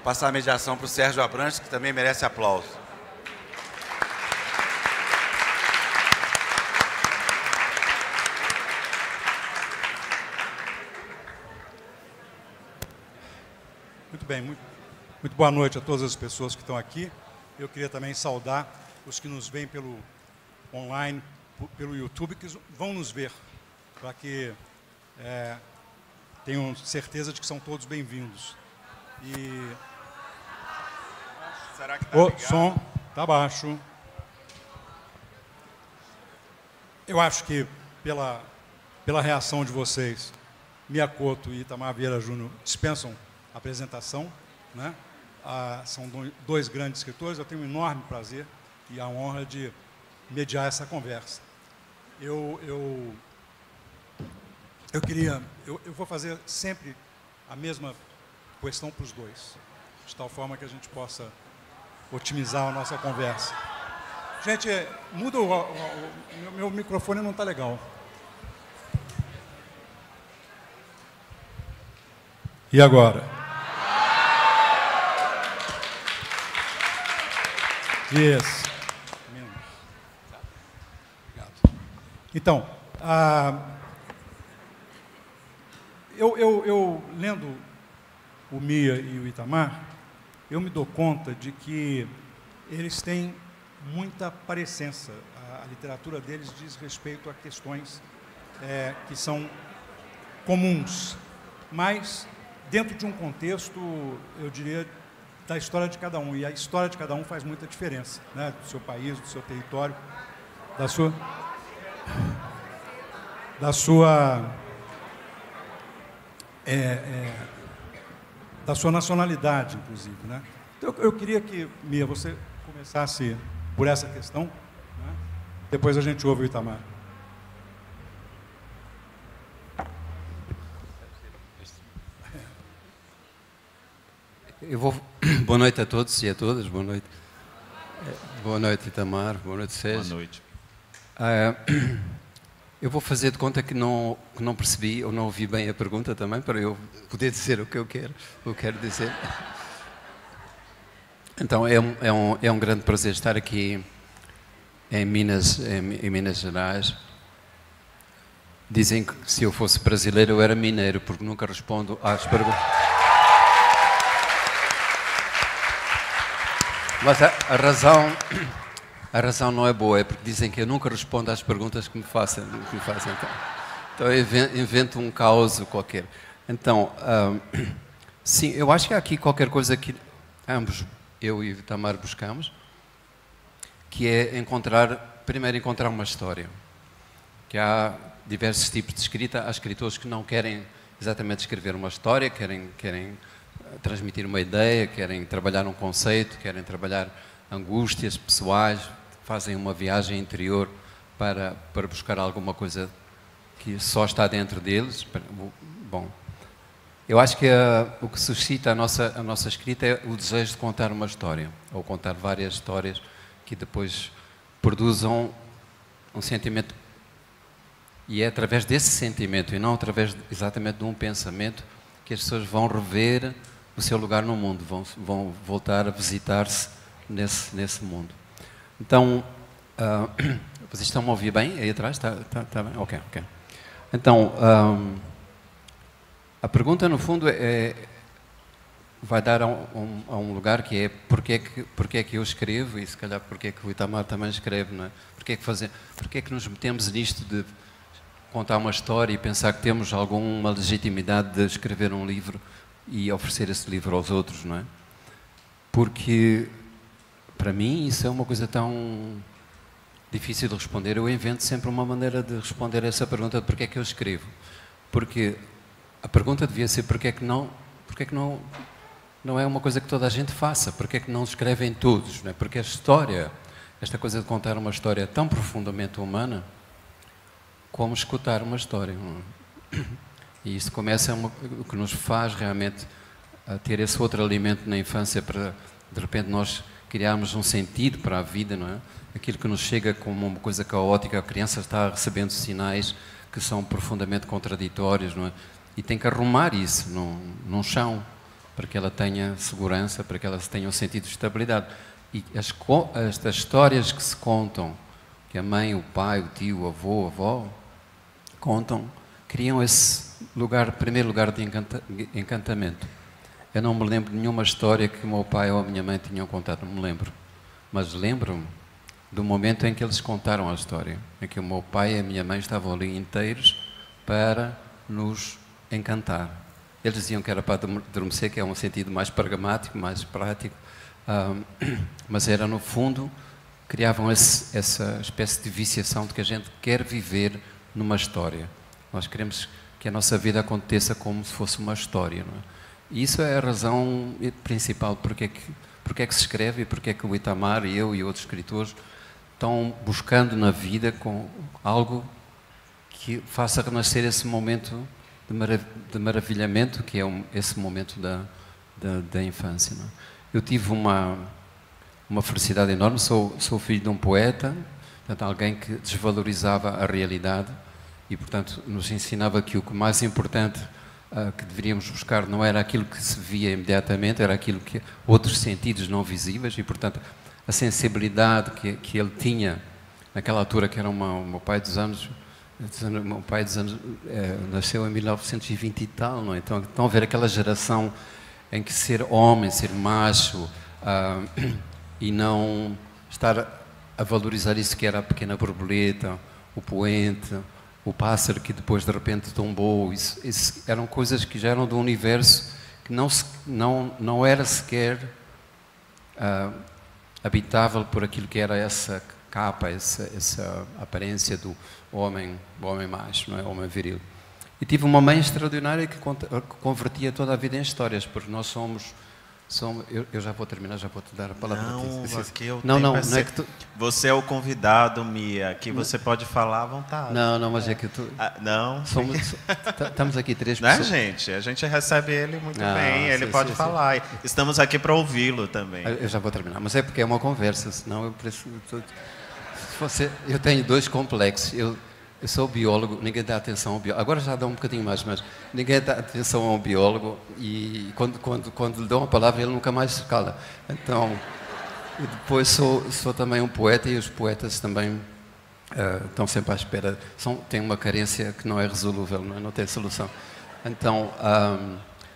passar a mediação para o Sérgio Abrantes, que também merece aplauso. Muito bem, muito boa noite a todas as pessoas que estão aqui. Eu queria também saudar os que nos veem pelo online, pelo YouTube, que vão nos ver, para que tenham certeza de que são todos bem-vindos. E será que tá o ligado? som está baixo. Eu acho que pela reação de vocês, Mia Couto e Itamar Vieira Júnior dispensam a apresentação, né? São dois grandes escritores. Eu tenho um enorme prazer e a honra de mediar essa conversa. Eu vou fazer sempre a mesma questão para os dois, de tal forma que a gente possa otimizar a nossa conversa. Gente, muda meu microfone, não está legal. E agora? Isso. Obrigado. Então, eu lendo o Mia e o Itamar, eu me dou conta de que eles têm muita parecença. A literatura deles diz respeito a questões que são comuns, mas dentro de um contexto, eu diria, da história de cada um. E a história de cada um faz muita diferença, né? Do seu país, do seu território, da sua nacionalidade, inclusive, né? Então, eu queria que, Mia, você começasse por essa questão, né? Depois a gente ouve o Itamar. Boa noite a todos e a todas, boa noite. Boa noite, Itamar, boa noite, Sérgio. Boa noite. Eu vou fazer de conta que não percebi ou não ouvi bem a pergunta também, para eu poder dizer o que eu quero dizer. Então, é um grande prazer estar aqui em Minas Gerais. Dizem que se eu fosse brasileiro eu era mineiro, porque nunca respondo às perguntas. Mas a razão não é boa, é porque dizem que eu nunca respondo às perguntas que me fazem. Então eu invento um caos qualquer. Então, sim, eu acho que há aqui qualquer coisa que ambos, eu e o Itamar, buscamos, que é primeiro encontrar uma história. Que há diversos tipos de escrita. Há escritores que não querem exatamente escrever uma história, querem transmitir uma ideia, querem trabalhar um conceito, querem trabalhar angústias pessoais, fazem uma viagem interior para buscar alguma coisa que só está dentro deles. Bom, eu acho que o que suscita a nossa escrita é o desejo de contar uma história, ou contar várias histórias que depois produzam um sentimento. E é através desse sentimento, e não através exatamente de um pensamento, que as pessoas vão rever o seu lugar no mundo, vão voltar a visitar-se nesse mundo. Então, vocês estão a ouvir bem aí atrás? Está bem? Ok. Então, a pergunta no fundo vai dar a um lugar que é porque é que eu escrevo, e se calhar porque é que o Itamar também escreve, não é? Porque é que nos metemos nisto de contar uma história e pensar que temos alguma legitimidade de escrever um livro e oferecer esse livro aos outros, não é? Porque, para mim, isso é uma coisa tão difícil de responder. Eu invento sempre uma maneira de responder a essa pergunta de porque é que eu escrevo. Porque a pergunta devia ser porque é que não é uma coisa que toda a gente faça, porque é que não escrevem todos, não é? Porque a história, esta coisa de contar uma história tão profundamente humana, como escutar uma história, não é? E isso começa o que nos faz realmente a ter esse outro alimento na infância para, de repente, nós criarmos um sentido para a vida, não é? Aquilo que nos chega como uma coisa caótica, a criança está recebendo sinais que são profundamente contraditórios, não é? E tem que arrumar isso num chão para que ela tenha segurança, para que ela tenha um sentido de estabilidade. E estas histórias que se contam, que a mãe, o pai, o tio, o avô, a avó contam, criam esse lugar, primeiro lugar de encantamento. Eu não me lembro de nenhuma história que o meu pai ou a minha mãe tinham contado, não me lembro. Mas lembro-me do momento em que eles contaram a história, em que o meu pai e a minha mãe estavam ali inteiros para nos encantar. Eles diziam que era para adormecer, que é um sentido mais pragmático, mais prático, mas era no fundo, criavam essa espécie de viciação de que a gente quer viver numa história. Nós queremos que a nossa vida aconteça como se fosse uma história, não é? E isso é a razão principal porque é que se escreve e porque é que o Itamar e eu e outros escritores estão buscando na vida com algo que faça renascer esse momento de maravilhamento, que é esse momento da infância, não é? Eu tive uma felicidade enorme, sou filho de um poeta, portanto, alguém que desvalorizava a realidade e, portanto, nos ensinava que o que mais importante que deveríamos buscar não era aquilo que se via imediatamente, era aquilo que outros sentidos não visíveis e, portanto, a sensibilidade que ele tinha naquela altura, que era o meu pai dos anos, nasceu em 1920 e tal, não é? Então, estão a ver aquela geração em que ser homem, ser macho, e não estar a valorizar isso que era a pequena borboleta, o poente, o pássaro que depois de repente tombou, isso eram coisas que já eram do universo que não era sequer habitável por aquilo que era essa capa, essa aparência do homem macho, não é? Homem viril. E tive uma mãe extraordinária que convertia toda a vida em histórias, porque nós somos eu já vou terminar, já vou te dar a palavra. Não é que tu... Você é o convidado, Mia, aqui você pode falar à vontade. Não, mas é que tu... não. Estamos aqui 3 pessoas. Não é, gente? A gente recebe ele muito bem, ele pode falar. Sim. Estamos aqui para ouvi-lo também. Eu já vou terminar, mas é porque é uma conversa, senão eu preciso... Eu tenho 2 complexos. Eu sou biólogo, ninguém dá atenção ao biólogo. Agora já dá um bocadinho mais, mas ninguém dá atenção ao biólogo e quando lhe dão a palavra ele nunca mais se cala. Então, e depois sou também um poeta e os poetas também estão sempre à espera. Têm uma carência que não é resolúvel, não tem solução. Então,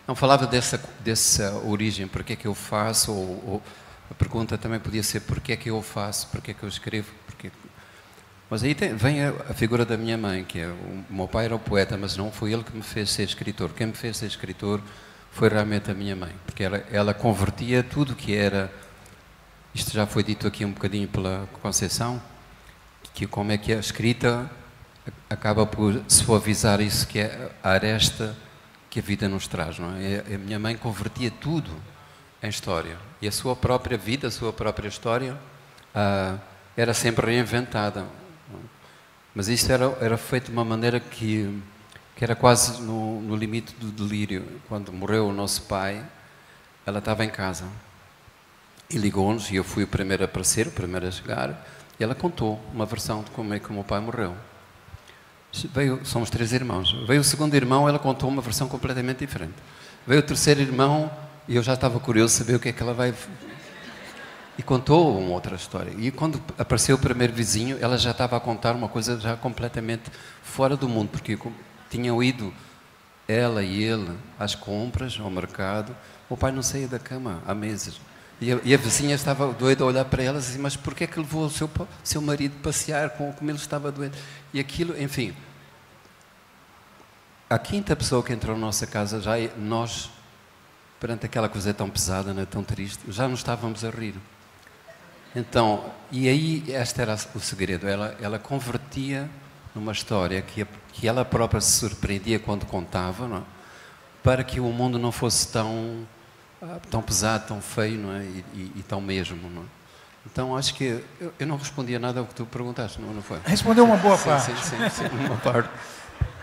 não falava dessa origem, porque é que eu faço, ou a pergunta também podia ser porque é que eu faço, porque é que eu escrevo, Mas aí vem a figura da minha mãe, que é o meu pai era o poeta, mas não foi ele que me fez ser escritor. Quem me fez ser escritor foi realmente a minha mãe, porque ela convertia tudo que era... Isto já foi dito aqui um bocadinho pela Conceição, que como é que a escrita acaba por suavizar isso que é a aresta que a vida nos traz, não é? A minha mãe convertia tudo em história. E a sua própria vida, a sua própria história, era sempre reinventada. Mas isto era feito de uma maneira que era quase no limite do delírio. Quando morreu o nosso pai, ela estava em casa e ligou-nos, e eu fui o primeiro a aparecer, o primeiro a chegar, e ela contou uma versão de como é que o meu pai morreu. Somos 3 irmãos. Veio o segundo irmão, ela contou uma versão completamente diferente. Veio o terceiro irmão, e eu já estava curioso de saber o que é que ela vai... E contou uma outra história. E quando apareceu o primeiro vizinho, ela já estava a contar uma coisa já completamente fora do mundo, porque tinham ido ela e ele às compras, ao mercado. O pai não saía da cama há meses. E a vizinha estava doida a olhar para ela e disse, mas porquê é que levou o seu marido passear como ele estava doente? E aquilo, enfim... A 5ª pessoa que entrou na nossa casa, nós, perante aquela coisa tão pesada, né, tão triste, já nos estávamos a rir. Então, e aí este era o segredo, ela convertia numa história que ela própria se surpreendia quando contava, não é? Para que o mundo não fosse tão pesado, tão feio, não é? E tão mesmo, não é? Então, acho que eu não respondia nada ao que tu perguntaste, não foi? Respondeu uma boa parte. Sim, uma parte.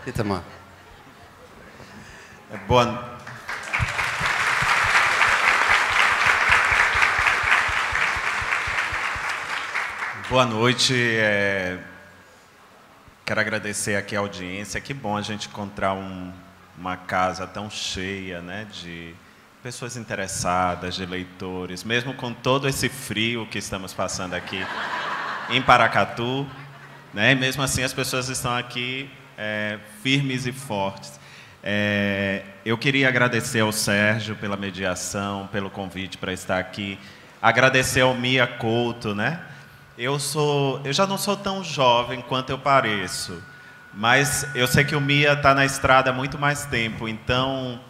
E também. Boa noite, quero agradecer aqui a audiência, que bom a gente encontrar uma casa tão cheia, né, de pessoas interessadas, de leitores, mesmo com todo esse frio que estamos passando aqui em Paracatu, né? Mesmo assim as pessoas estão aqui firmes e fortes. Eu queria agradecer ao Sérgio pela mediação, pelo convite para estar aqui, agradecer ao Mia Couto, né? Eu já não sou tão jovem quanto eu pareço, mas eu sei que o Mia está na estrada há muito mais tempo, então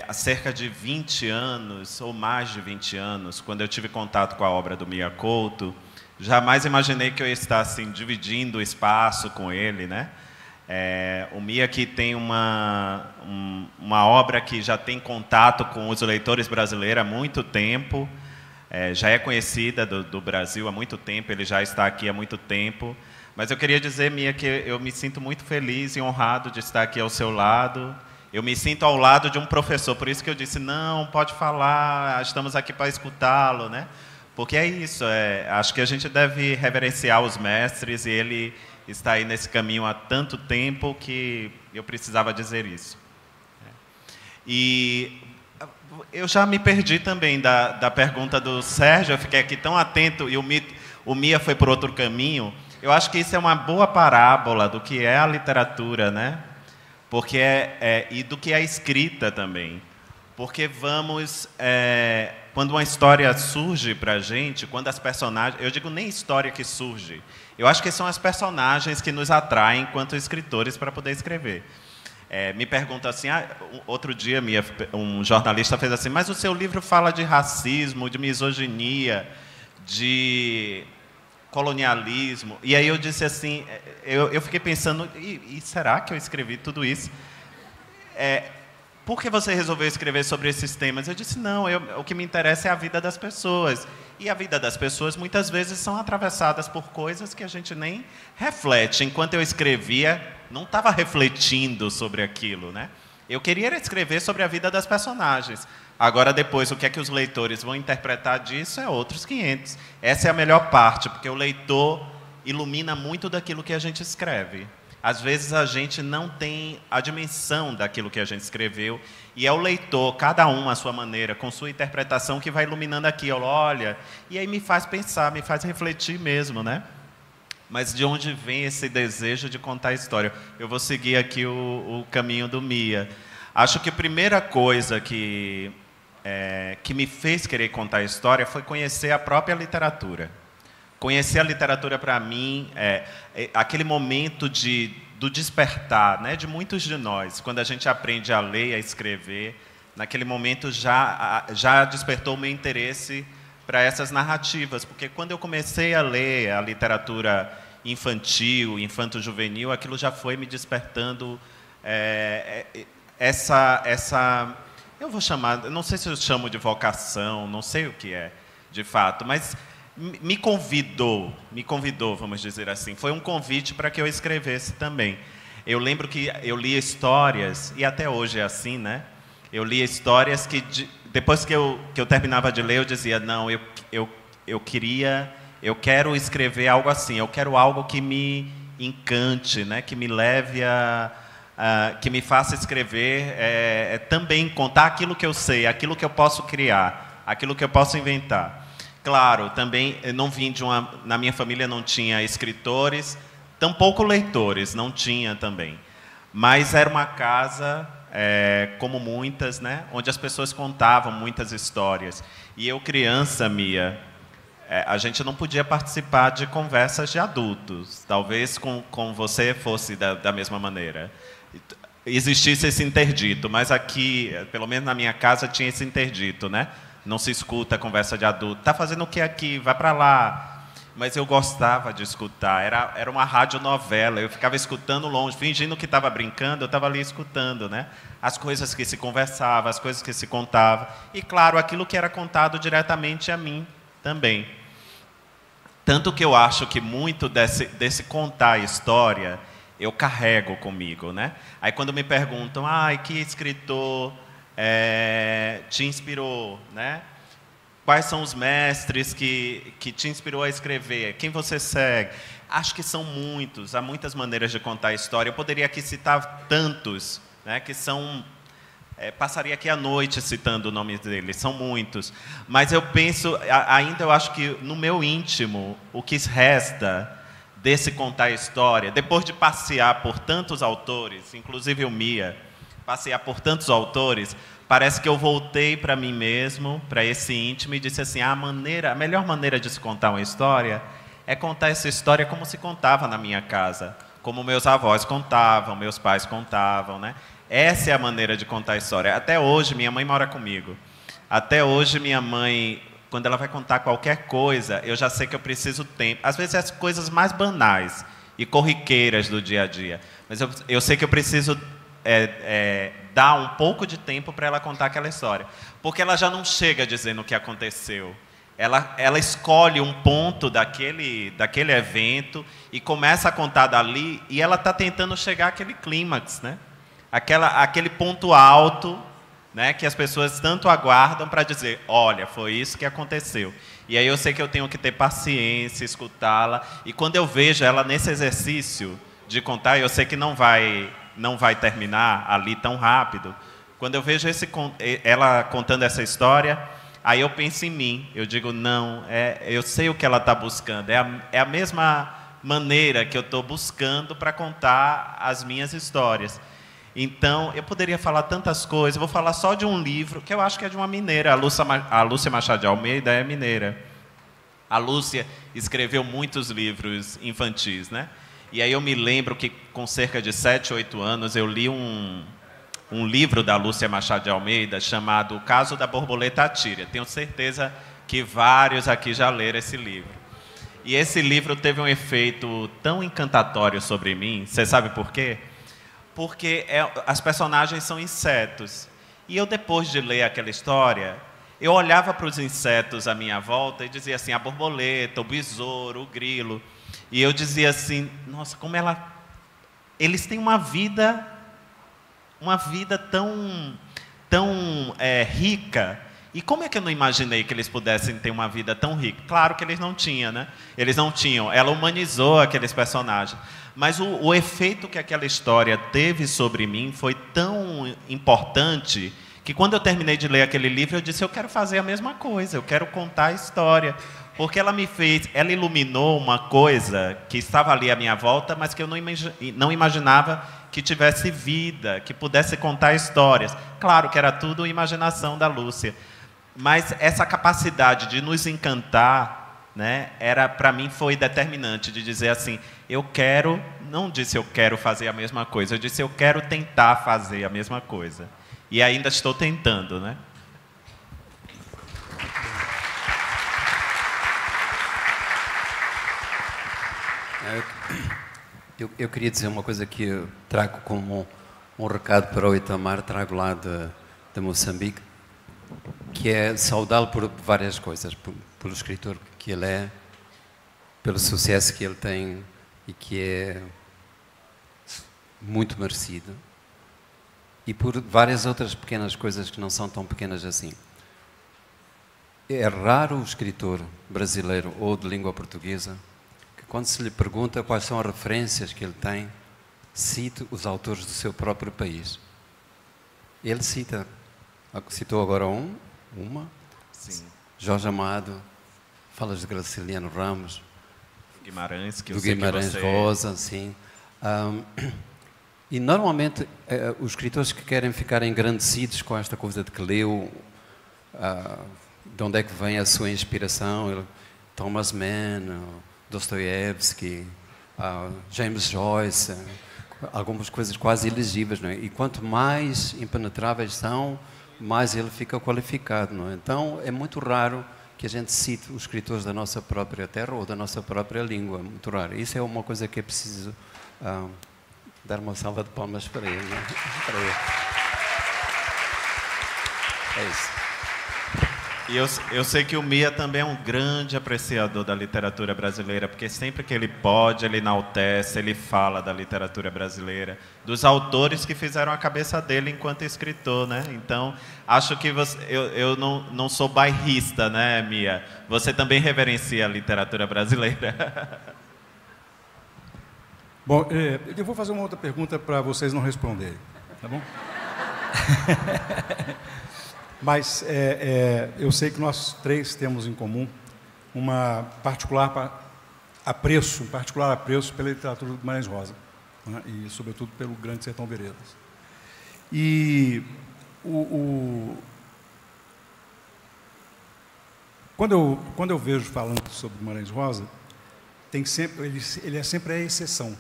há cerca de 20 anos, ou mais de 20 anos, quando eu tive contato com a obra do Mia Couto, jamais imaginei que eu ia estar assim, dividindo o espaço com ele, né? O Mia que tem uma obra que já tem contato com os leitores brasileiros há muito tempo, já é conhecida do Brasil há muito tempo, ele já está aqui há muito tempo. Mas eu queria dizer, Mia, que eu me sinto muito feliz e honrado de estar aqui ao seu lado. Eu me sinto ao lado de um professor, por isso que eu disse, não, pode falar, estamos aqui para escutá-lo, né? Porque é isso, acho que a gente deve reverenciar os mestres e ele está aí nesse caminho há tanto tempo que eu precisava dizer isso. E eu já me perdi também da pergunta do Sérgio, eu fiquei aqui tão atento e o Mia foi por outro caminho. Eu acho que isso é uma boa parábola do que é a literatura, né? Porque e do que é a escrita também. Porque quando uma história surge para a gente, quando as personagens... Eu digo nem história que surge. Eu acho que são as personagens que nos atraem enquanto escritores para poder escrever. Me pergunta assim, outro dia um jornalista fez assim, mas o seu livro fala de racismo, de misoginia, de colonialismo. E aí eu disse assim, eu fiquei pensando, e será que eu escrevi tudo isso? Por que você resolveu escrever sobre esses temas? Eu disse, não, o que me interessa é a vida das pessoas. E a vida das pessoas, muitas vezes, são atravessadas por coisas que a gente nem reflete. Enquanto eu escrevia, não estava refletindo sobre aquilo, né? Eu queria escrever sobre a vida das personagens. Agora, depois, o que é que os leitores vão interpretar disso é outros 500. Essa é a melhor parte, porque o leitor ilumina muito daquilo que a gente escreve. Às vezes a gente não tem a dimensão daquilo que a gente escreveu e é o leitor, cada um à sua maneira, com sua interpretação, que vai iluminando aquilo, olha, e aí me faz pensar, me faz refletir mesmo, né? Mas de onde vem esse desejo de contar a história? Eu vou seguir aqui o caminho do Mia. Acho que a primeira coisa que me fez querer contar a história foi conhecer a própria literatura. Conhecer a literatura, para mim, aquele momento do despertar, né, de muitos de nós. Quando a gente aprende a ler, a escrever, naquele momento já despertou o meu interesse para essas narrativas. Porque quando eu comecei a ler a literatura infantil, infanto-juvenil, aquilo já foi me despertando eu vou chamar, não sei se eu chamo de vocação, não sei o que é, de fato, mas... Me convidou, vamos dizer assim. Foi um convite para que eu escrevesse também. Eu lembro que eu lia histórias, e até hoje é assim, né? Eu lia histórias que, depois que eu terminava de ler, eu dizia, não, eu quero escrever algo assim, eu quero algo que me encante, né? Que me leve que me faça escrever, também contar aquilo que eu sei, aquilo que eu posso criar, aquilo que eu posso inventar. Claro, também não vim na minha família não tinha escritores, tampouco leitores, não tinha também. Mas era uma casa, como muitas, né, onde as pessoas contavam muitas histórias. E eu, criança, Mia, a gente não podia participar de conversas de adultos. Talvez com você fosse da mesma maneira. Existisse esse interdito, mas aqui, pelo menos na minha casa, tinha esse interdito, né? Não se escuta a conversa de adulto. Está fazendo o que aqui? Vai para lá. Mas eu gostava de escutar. Era uma radionovela. Eu ficava escutando longe, fingindo que estava brincando, eu estava ali escutando, né? As coisas que se conversavam, as coisas que se contavam. E, claro, aquilo que era contado diretamente a mim também. Tanto que eu acho que muito desse contar a história, eu carrego comigo, né? Aí quando me perguntam, que escritor... te inspirou, né? Quais são os mestres que te inspirou a escrever? Quem você segue? Acho que são muitos, há muitas maneiras de contar a história. Eu poderia aqui citar tantos, né, que são passaria aqui a noite citando o nome dele, são muitos. Mas eu penso, ainda eu acho que no meu íntimo, o que resta desse contar a história, depois de passear por tantos autores, inclusive o Mia, passear por tantos autores, parece que eu voltei para mim mesmo, para esse íntimo, e disse assim, a melhor maneira de se contar uma história é contar essa história como se contava na minha casa, como meus avós contavam, meus pais contavam, né? Essa é a maneira de contar a história. Até hoje, minha mãe mora comigo. Até hoje, minha mãe, quando ela vai contar qualquer coisa, eu já sei que eu preciso tempo. Às vezes, as coisas mais banais e corriqueiras do dia a dia. Mas eu sei que eu preciso dar um pouco de tempo para ela contar aquela história. Porque ela já não chega dizendo o que aconteceu. Ela escolhe um ponto daquele evento e começa a contar dali, e ela está tentando chegar àquele clímax, né? Aquele ponto alto, né, que as pessoas tanto aguardam para dizer, olha, foi isso que aconteceu. E aí eu sei que eu tenho que ter paciência, escutá-la, e quando eu vejo ela nesse exercício de contar, eu sei que não vai terminar ali tão rápido. Quando eu vejo ela contando essa história, aí eu penso em mim, eu digo, não, eu sei o que ela está buscando, é a mesma maneira que eu estou buscando para contar as minhas histórias. Então, eu poderia falar tantas coisas, eu vou falar só de um livro, que eu acho que é de uma mineira, a Lúcia Machado de Almeida é mineira. A Lúcia escreveu muitos livros infantis, né? E aí eu me lembro que, com cerca de 7, 8 anos, eu li um livro da Lúcia Machado de Almeida chamado O Caso da Borboleta Atíria. Tenho certeza que vários aqui já leram esse livro. E esse livro teve um efeito tão encantatório sobre mim. Você sabe por quê? Porque as personagens são insetos. E eu, depois de ler aquela história, eu olhava para os insetos à minha volta e dizia assim, a borboleta, o besouro, o grilo. E eu dizia assim, nossa, como eles têm uma vida tão rica. E como é que eu não imaginei que eles pudessem ter uma vida tão rica? Claro que eles não tinham, né? Eles não tinham. Ela humanizou aqueles personagens. Mas o efeito que aquela história teve sobre mim foi tão importante que, quando eu terminei de ler aquele livro, eu disse, eu quero fazer a mesma coisa, eu quero contar a história. Porque ela iluminou uma coisa que estava ali à minha volta, mas que eu não imaginava que tivesse vida, que pudesse contar histórias. Claro que era tudo imaginação da Lúcia. Mas essa capacidade de nos encantar, né, para mim foi determinante, de dizer assim, não disse eu quero fazer a mesma coisa, eu disse eu quero tentar fazer a mesma coisa. E ainda estou tentando, né? Eu queria dizer uma coisa que eu trago como um recado para o Itamar, trago lá de Moçambique, que é saudá-lo por várias coisas, pelo escritor que ele é, pelo sucesso que ele tem e que é muito merecido, e por várias outras pequenas coisas que não são tão pequenas assim. É raro o escritor brasileiro ou de língua portuguesa que, quando se lhe pergunta quais são as referências que ele tem, cite os autores do seu próprio país. Ele citou agora uma, sim. Jorge Amado, falas de Graciliano Ramos, Guimarães, que eu do sei Guimarães que você... Rosa, sim. E normalmente os escritores que querem ficar engrandecidos com esta coisa de que leu, de onde é que vem a sua inspiração, Thomas Mann, Dostoiévski, James Joyce, algumas coisas quase ilegíveis, não é? E quanto mais impenetráveis são, mais ele fica qualificado, não é? Então é muito raro que a gente cite os escritores da nossa própria terra ou da nossa própria língua, muito raro. Isso é uma coisa que é preciso dar uma salva de palmas para ele, não é? Para ele. É isso. E eu sei que o Mia também é um grande apreciador da literatura brasileira, porque sempre que ele pode, ele enaltece, ele fala da literatura brasileira, dos autores que fizeram a cabeça dele enquanto escritor, né? Então, acho que eu não sou bairrista, né, Mia? Você também reverencia a literatura brasileira. Bom, eu vou fazer uma outra pergunta para vocês não responderem, tá bom? Mas eu sei que nós três temos em comum um particular apreço pela literatura do Guimarães Rosa, né? E, sobretudo, pelo Grande Sertão Veredas. E quando eu vejo falando sobre Guimarães Rosa, ele é sempre a exceção,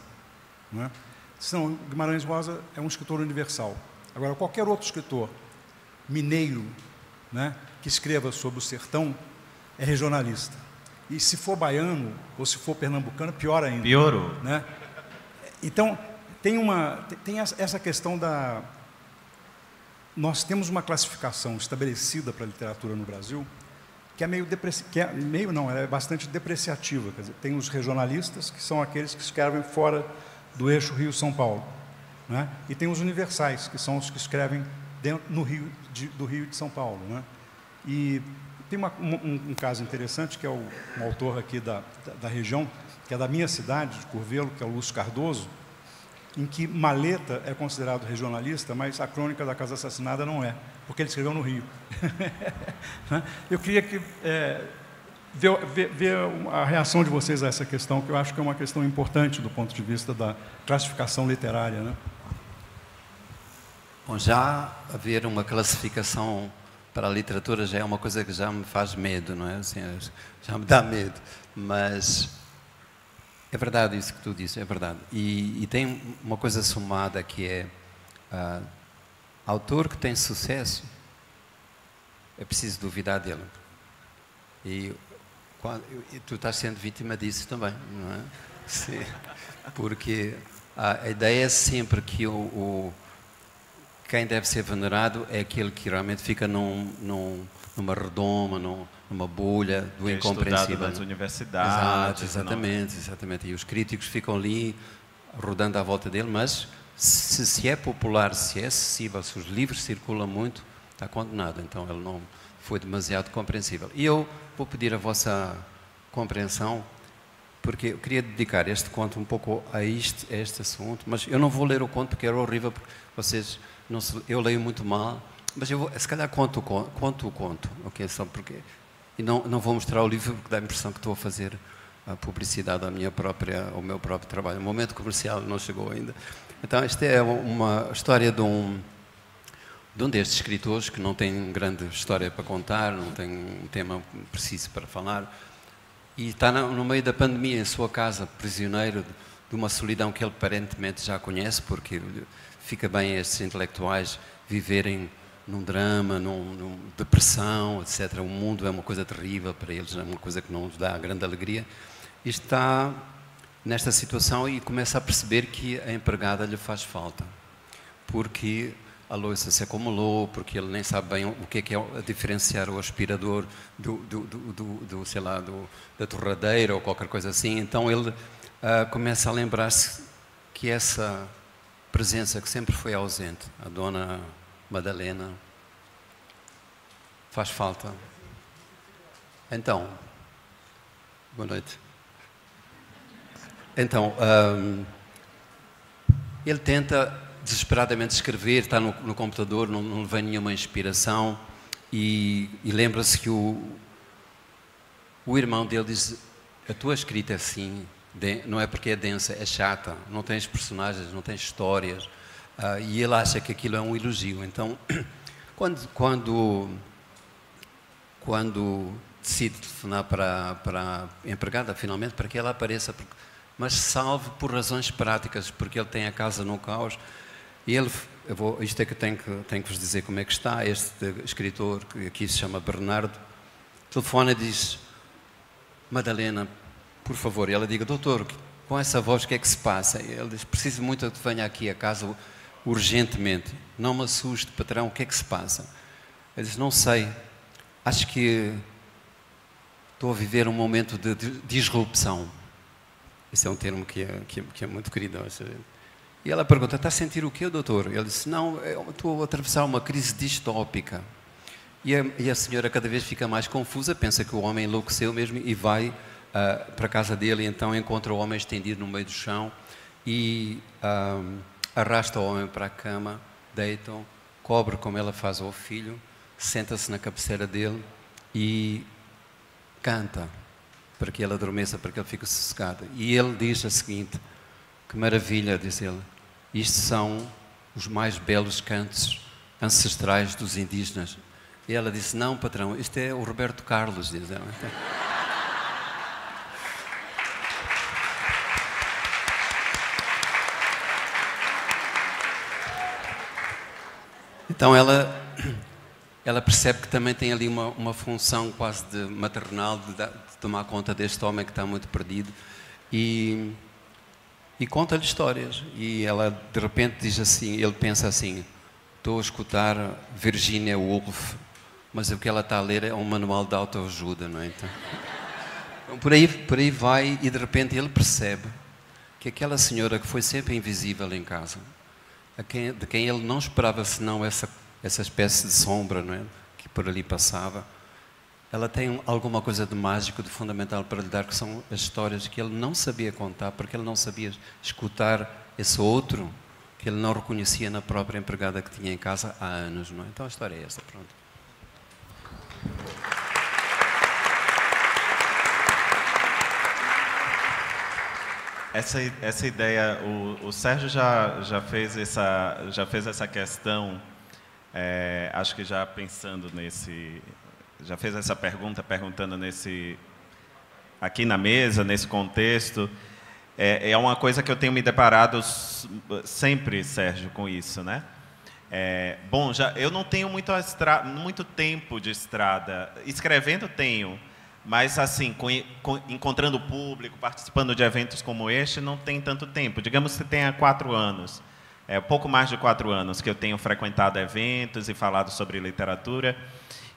né? Guimarães Rosa é um escritor universal. Agora, qualquer outro escritor mineiro, né, que escreva sobre o sertão é regionalista. E se for baiano ou se for pernambucano, pior ainda. Piorou. Né? Então, tem essa questão da... Nós temos uma classificação estabelecida para a literatura no Brasil que é ela é bastante depreciativa. Quer dizer, tem os regionalistas, que são aqueles que escrevem fora do eixo Rio-São Paulo, né? E tem os universais, que são os que escrevem do Rio de São Paulo, né? E tem um caso interessante, que é um autor aqui da região, que é da minha cidade, de Curvelo, que é o Lúcio Cardoso, em que Maleta é considerado regionalista, mas a Crônica da Casa Assassinada não é, porque ele escreveu no Rio. Eu queria ver a reação de vocês a essa questão, que eu acho que é uma questão importante do ponto de vista da classificação literária, né? Bom, já haver uma classificação para a literatura já é uma coisa que já me faz medo, não é? Assim, já me dá medo, mas é verdade isso que tu disse, é verdade. E tem uma coisa somada que é autor que tem sucesso, é preciso duvidar dele. E tu estás sendo vítima disso também, não é? Sim. Porque a ideia é sempre que quem deve ser venerado é aquele que realmente fica numa redoma, numa bolha do incompreensível. Estudado nas universidades. Exatamente. E os críticos ficam ali rodando à volta dele, mas se é popular, se é acessível, se os livros circulam muito, está condenado. Então ele não foi demasiado compreensível. E eu vou pedir a vossa compreensão, porque eu queria dedicar este conto um pouco a este assunto, mas eu não vou ler o conto porque era horrível, porque vocês... eu leio muito mal, mas eu se calhar conto o conto, ok? Só porque... E não vou mostrar o livro porque dá a impressão que estou a fazer a publicidade ao meu próprio trabalho. O momento comercial não chegou ainda. Então, esta é uma história de um destes escritores que não tem grande história para contar, não tem um tema preciso para falar, e está no meio da pandemia, em sua casa, prisioneiro de uma solidão que ele aparentemente já conhece, porque fica bem estes intelectuais viverem num drama, numa depressão, etc. O mundo é uma coisa terrível para eles, é uma coisa que não nos dá grande alegria. E está nesta situação e começa a perceber que a empregada lhe faz falta, porque a louça se acumulou, porque ele nem sabe bem o que é diferenciar o aspirador da torradeira ou qualquer coisa assim. Então ele começa a lembrar-se que essa presença que sempre foi ausente, a dona Madalena, faz falta. Então, boa noite. Então, ele tenta desesperadamente escrever, está no computador, não lhe vem nenhuma inspiração, e lembra-se que o irmão dele diz: a tua escrita é assim, não é porque é densa, é chata, não tens personagens, não tens histórias, e ele acha que aquilo é um elogio. Então, quando decide telefonar para a empregada, finalmente, para que ela apareça, mas salve por razões práticas, porque ele tem a casa no caos. E isto é que tenho que vos dizer como é que está. Este escritor, que aqui se chama Bernardo, telefona e diz: Madalena, por favor. E ela diz: doutor, com essa voz, o que é que se passa? E ele diz: preciso muito que venha aqui a casa urgentemente. Não me assuste, patrão, o que é que se passa? Ele diz: não sei, acho que estou a viver um momento de disrupção. Esse é um termo que é muito querido. E ela pergunta: está a sentir o quê, doutor? Ele disse: não, eu estou a atravessar uma crise distópica. E a senhora cada vez fica mais confusa, pensa que o homem enlouqueceu mesmo e vai para a casa dele, e então encontra o homem estendido no meio do chão e arrasta o homem para a cama, deitam, cobre como ela faz ao filho, senta-se na cabeceira dele e canta para que ele adormeça, para que ele fique sossegado. E ele diz a seguinte: que maravilha, diz ele, isto são os mais belos cantos ancestrais dos indígenas. E ela disse: não, patrão, isto é o Roberto Carlos, diz ela. Então ela percebe que também tem ali uma função quase de maternal, de tomar conta deste homem que está muito perdido, e conta-lhe histórias. E ela de repente diz assim, ele pensa assim: estou a escutar Virginia Woolf, mas o que ela está a ler é um manual de autoajuda, não é? Então, por aí vai, e de repente ele percebe que aquela senhora que foi sempre invisível em casa, de quem ele não esperava senão essa espécie de sombra, não é? Que por ali passava, ela tem alguma coisa de mágico, de fundamental para lhe dar, que são as histórias que ele não sabia contar, porque ele não sabia escutar esse outro que ele não reconhecia na própria empregada que tinha em casa há anos, não é? Então a história é essa, pronto. Essa ideia, o Sérgio já fez essa questão, acho que já pensando já fez essa pergunta, perguntando aqui na mesa, nesse contexto. É uma coisa que eu tenho me deparado sempre, Sérgio, com isso, né? Bom, eu não tenho muito tempo de estrada. Escrevendo tenho, mas assim, encontrando público, participando de eventos como este, não tem tanto tempo. Digamos que tenha 4 anos, pouco mais de 4 anos que eu tenho frequentado eventos e falado sobre literatura.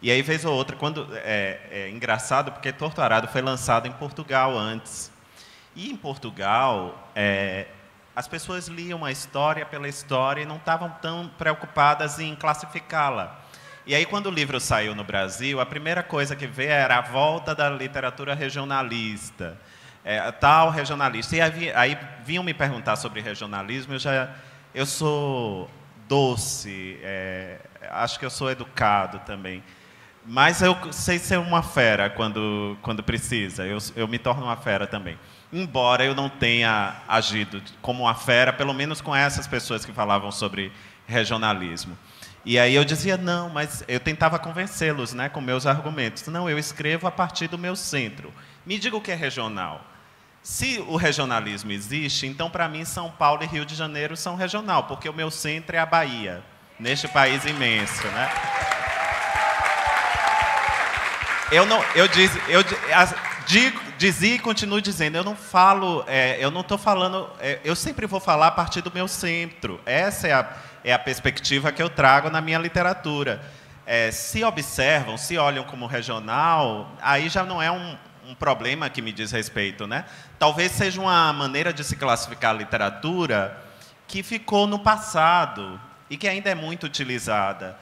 E aí, vez ou outra, é engraçado, porque Torto Arado foi lançado em Portugal antes. E em Portugal, as pessoas liam a história pela história e não estavam tão preocupadas em classificá-la. E aí, quando o livro saiu no Brasil, a primeira coisa que veio era a volta da literatura regionalista, tal regionalista. E aí vinham me perguntar sobre regionalismo, eu sou doce, acho que eu sou educado também. Mas eu sei ser uma fera quando precisa, eu me torno uma fera também. Embora eu não tenha agido como uma fera, pelo menos com essas pessoas que falavam sobre regionalismo. E aí eu dizia, não, mas eu tentava convencê-los, né, com meus argumentos. Não, eu escrevo a partir do meu centro. Me diga o que é regional. Se o regionalismo existe, então para mim São Paulo e Rio de Janeiro são regional, porque o meu centro é a Bahia, neste país imenso, né? Dizia e continuo dizendo, eu não falo, eu não estou falando, eu sempre vou falar a partir do meu centro. Essa é a perspectiva que eu trago na minha literatura. Se observam, se olham como regional, aí já não é um problema que me diz respeito, né? Talvez seja uma maneira de se classificar a literatura que ficou no passado e que ainda é muito utilizada.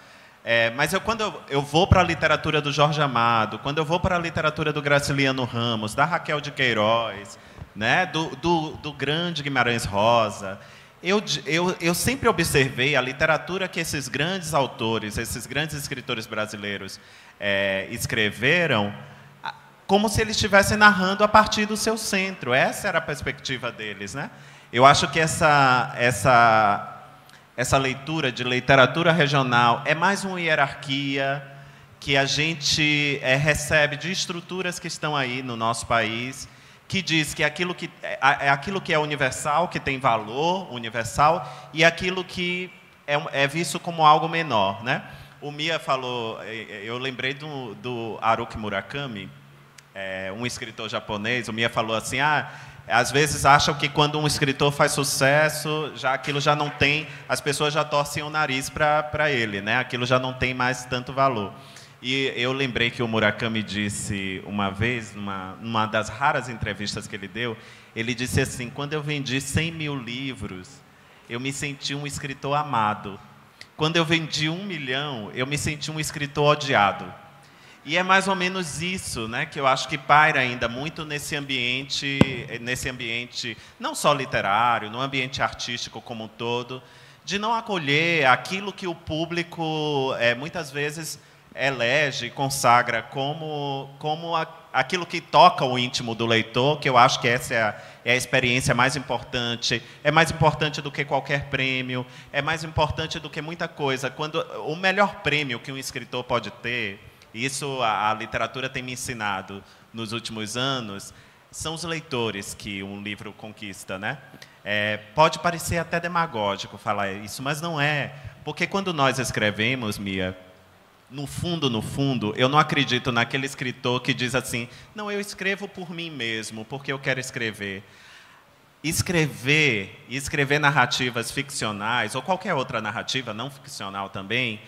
Mas quando eu vou para a literatura do Jorge Amado, quando eu vou para a literatura do Graciliano Ramos, da Raquel de Queiroz, né, do grande Guimarães Rosa, eu sempre observei a literatura que esses grandes autores, esses grandes escritores brasileiros escreveram, como se eles estivessem narrando a partir do seu centro. Essa era a perspectiva deles, né? Eu acho que essa leitura de literatura regional é mais uma hierarquia que a gente recebe de estruturas que estão aí no nosso país, que diz que aquilo que é universal, que tem valor universal, e aquilo que é visto como algo menor, né? O Mia falou, eu lembrei do Haruki Murakami, um escritor japonês. O Mia falou assim, às vezes acham que quando um escritor faz sucesso, aquilo já não tem, as pessoas já torcem o nariz para ele, né? Aquilo já não tem mais tanto valor. E eu lembrei que o Murakami disse uma vez, numa das raras entrevistas que ele deu, ele disse assim: quando eu vendi 100 mil livros, eu me senti um escritor amado. Quando eu vendi 1 milhão, eu me senti um escritor odiado. E é mais ou menos isso, né, que eu acho que paira ainda muito nesse ambiente não só literário, no ambiente artístico como um todo, de não acolher aquilo que o público muitas vezes elege e consagra como aquilo que toca o íntimo do leitor, que eu acho que essa é a experiência mais importante, é mais importante do que qualquer prêmio, é mais importante do que muita coisa. O melhor prêmio que um escritor pode ter, e isso a literatura tem me ensinado nos últimos anos, são os leitores que um livro conquista, né? Pode parecer até demagógico falar isso, mas não é. Porque quando nós escrevemos, Mia, no fundo, eu não acredito naquele escritor que diz assim, não, eu escrevo por mim mesmo, porque eu quero escrever. Escrever narrativas ficcionais, ou qualquer outra narrativa, não ficcional também,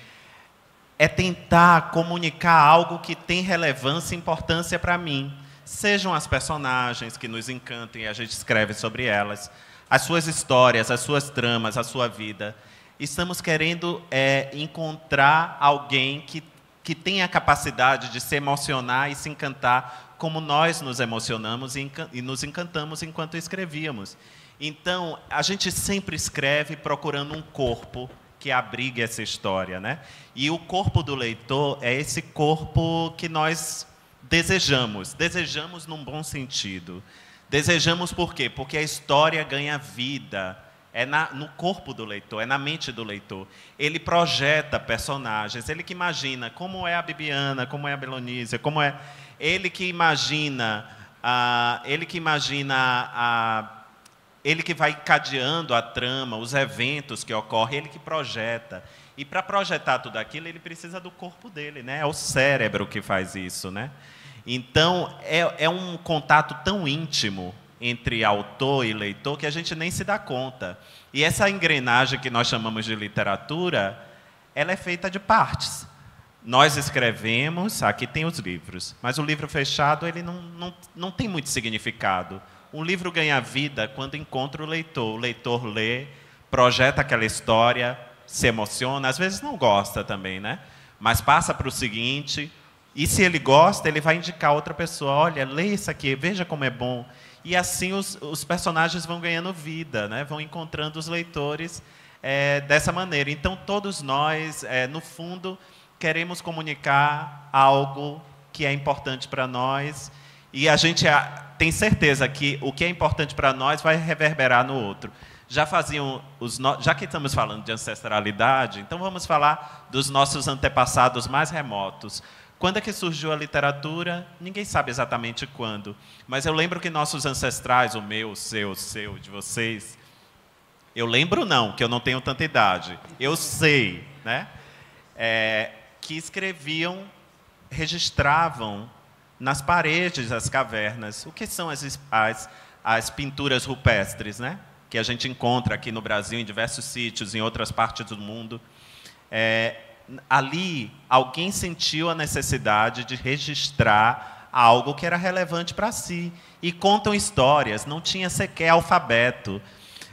é tentar comunicar algo que tem relevância e importância para mim. Sejam as personagens que nos encantam e a gente escreve sobre elas, as suas histórias, as suas tramas, a sua vida. Estamos querendo encontrar alguém que tenha a capacidade de se emocionar e se encantar como nós nos emocionamos e nos encantamos enquanto escrevíamos. Então, a gente sempre escreve procurando um corpo que abrigue essa história, né? E o corpo do leitor é esse corpo que nós desejamos num bom sentido. Desejamos por quê? Porque a história ganha vida. No corpo do leitor, é na mente do leitor. Ele projeta personagens, ele que imagina como é a Bibiana, como é a Belonísia, como é... Ele que imagina, ele que vai encadeando a trama, os eventos que ocorrem, ele que projeta. E para projetar tudo aquilo, ele precisa do corpo dele, né? É o cérebro que faz isso, né? Então, é um contato tão íntimo entre autor e leitor que a gente nem se dá conta. E essa engrenagem que nós chamamos de literatura, ela é feita de partes. Nós escrevemos, aqui tem os livros, mas o livro fechado ele não tem muito significado. Um livro ganha vida quando encontra o leitor lê, projeta aquela história, se emociona, às vezes não gosta também, né? Mas passa para o seguinte, e se ele gosta, ele vai indicar a outra pessoa, olha, lê isso aqui, veja como é bom. E assim os personagens vão ganhando vida, né? Vão encontrando os leitores dessa maneira. Então, todos nós, no fundo, queremos comunicar algo que é importante para nós e a gente tem certeza que o que é importante para nós vai reverberar no outro. Já que estamos falando de ancestralidade, então vamos falar dos nossos antepassados mais remotos. Quando é que surgiu a literatura? Ninguém sabe exatamente quando. Mas eu lembro que nossos ancestrais, o meu, o seu, de vocês... Eu lembro não, que eu não tenho tanta idade. Eu sei, né? Que escreviam, registravam nas paredes das cavernas. O que são as pinturas rupestres, né? Que a gente encontra aqui no Brasil, em diversos sítios, em outras partes do mundo. Ali, alguém sentiu a necessidade de registrar algo que era relevante para si. E contam histórias, não tinha sequer alfabeto.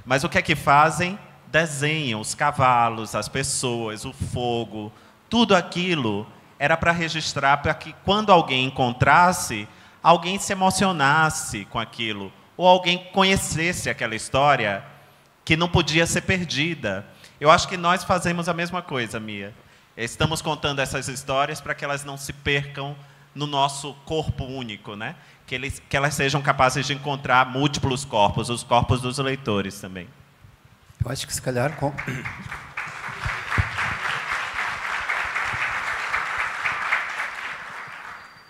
Mas o que é que fazem? Desenham os cavalos, as pessoas, o fogo. Tudo aquilo era para registrar, para que quando alguém encontrasse, alguém se emocionasse com aquilo. Ou alguém conhecesse aquela história que não podia ser perdida. Eu acho que nós fazemos a mesma coisa, Mia. Estamos contando essas histórias para que elas não se percam no nosso corpo único, né? Que elas sejam capazes de encontrar múltiplos corpos, os corpos dos leitores também. Eu acho que se calhar...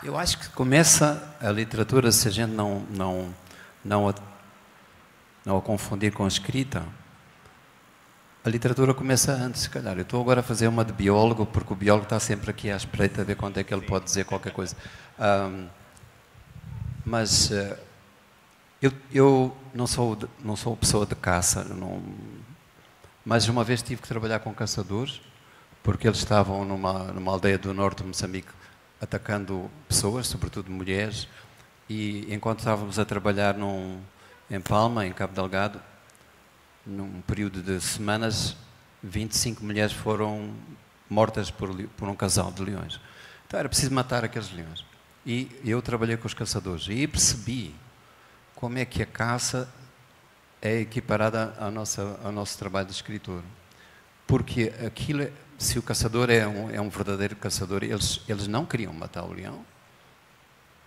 Eu acho que começa a literatura, se a gente não a confundir com a escrita, a literatura começa antes, se calhar. Eu estou agora a fazer uma de biólogo, porque o biólogo está sempre aqui à espreita a ver quando é que ele pode dizer qualquer coisa. Mas eu não sou pessoa de caça, mas uma vez tive que trabalhar com caçadores, porque eles estavam numa aldeia do norte de Moçambique atacando pessoas, sobretudo mulheres, e enquanto estávamos a trabalhar em Palma, em Cabo Delgado, num período de semanas, 25 mulheres foram mortas por um casal de leões. Então era preciso matar aqueles leões. E eu trabalhei com os caçadores e percebi como é que a caça é equiparada ao nosso trabalho de escritor. Porque aquilo, se o caçador é um verdadeiro caçador, eles não queriam matar o leão.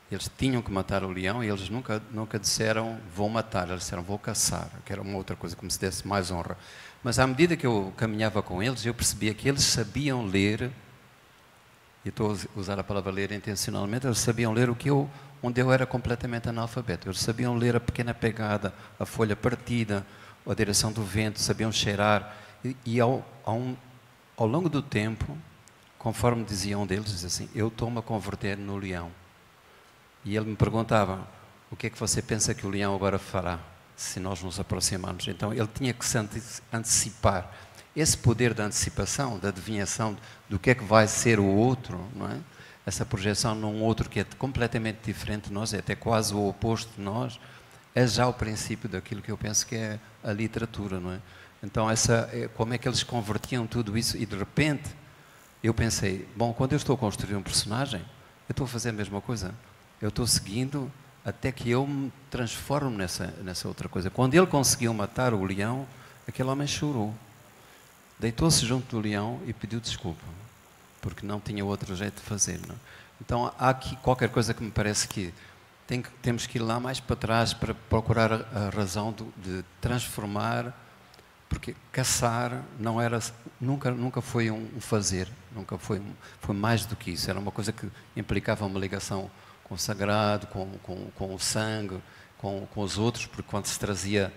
Eles tinham que matar o leão e eles nunca disseram vou matar, eles disseram vou caçar, que era uma outra coisa que me desse mais honra. Mas à medida que eu caminhava com eles, eu percebia que eles sabiam ler, e estou a usar a palavra ler intencionalmente, eles sabiam ler onde eu era completamente analfabeto. Eles sabiam ler a pequena pegada, a folha partida, a direção do vento, sabiam cheirar. E ao longo do tempo, conforme dizia um deles, dizia assim, eu estou-me a converter no leão. E ele me perguntava, o que é que você pensa que o leão agora fará, se nós nos aproximarmos? Então, ele tinha que se antecipar. Esse poder da antecipação, da adivinhação do que é que vai ser o outro, não é? Essa projeção num outro que é completamente diferente de nós, é até quase o oposto de nós, é já o princípio daquilo que eu penso que é a literatura, não é? Então, como é que eles convertiam tudo isso? E, de repente, eu pensei, bom, quando eu estou a construir um personagem, eu estou a fazer a mesma coisa. Eu estou seguindo até que eu me transformo nessa outra coisa. Quando ele conseguiu matar o leão, aquele homem chorou. Deitou-se junto do leão e pediu desculpa, porque não tinha outro jeito de fazer. Não? Então, há aqui qualquer coisa que me parece que temos que ir lá mais para trás para procurar a razão de transformar, porque caçar nunca foi um fazer, nunca foi mais do que isso. Era uma coisa que implicava uma ligação com o sagrado, com o sangue, com os outros, porque quando se trazia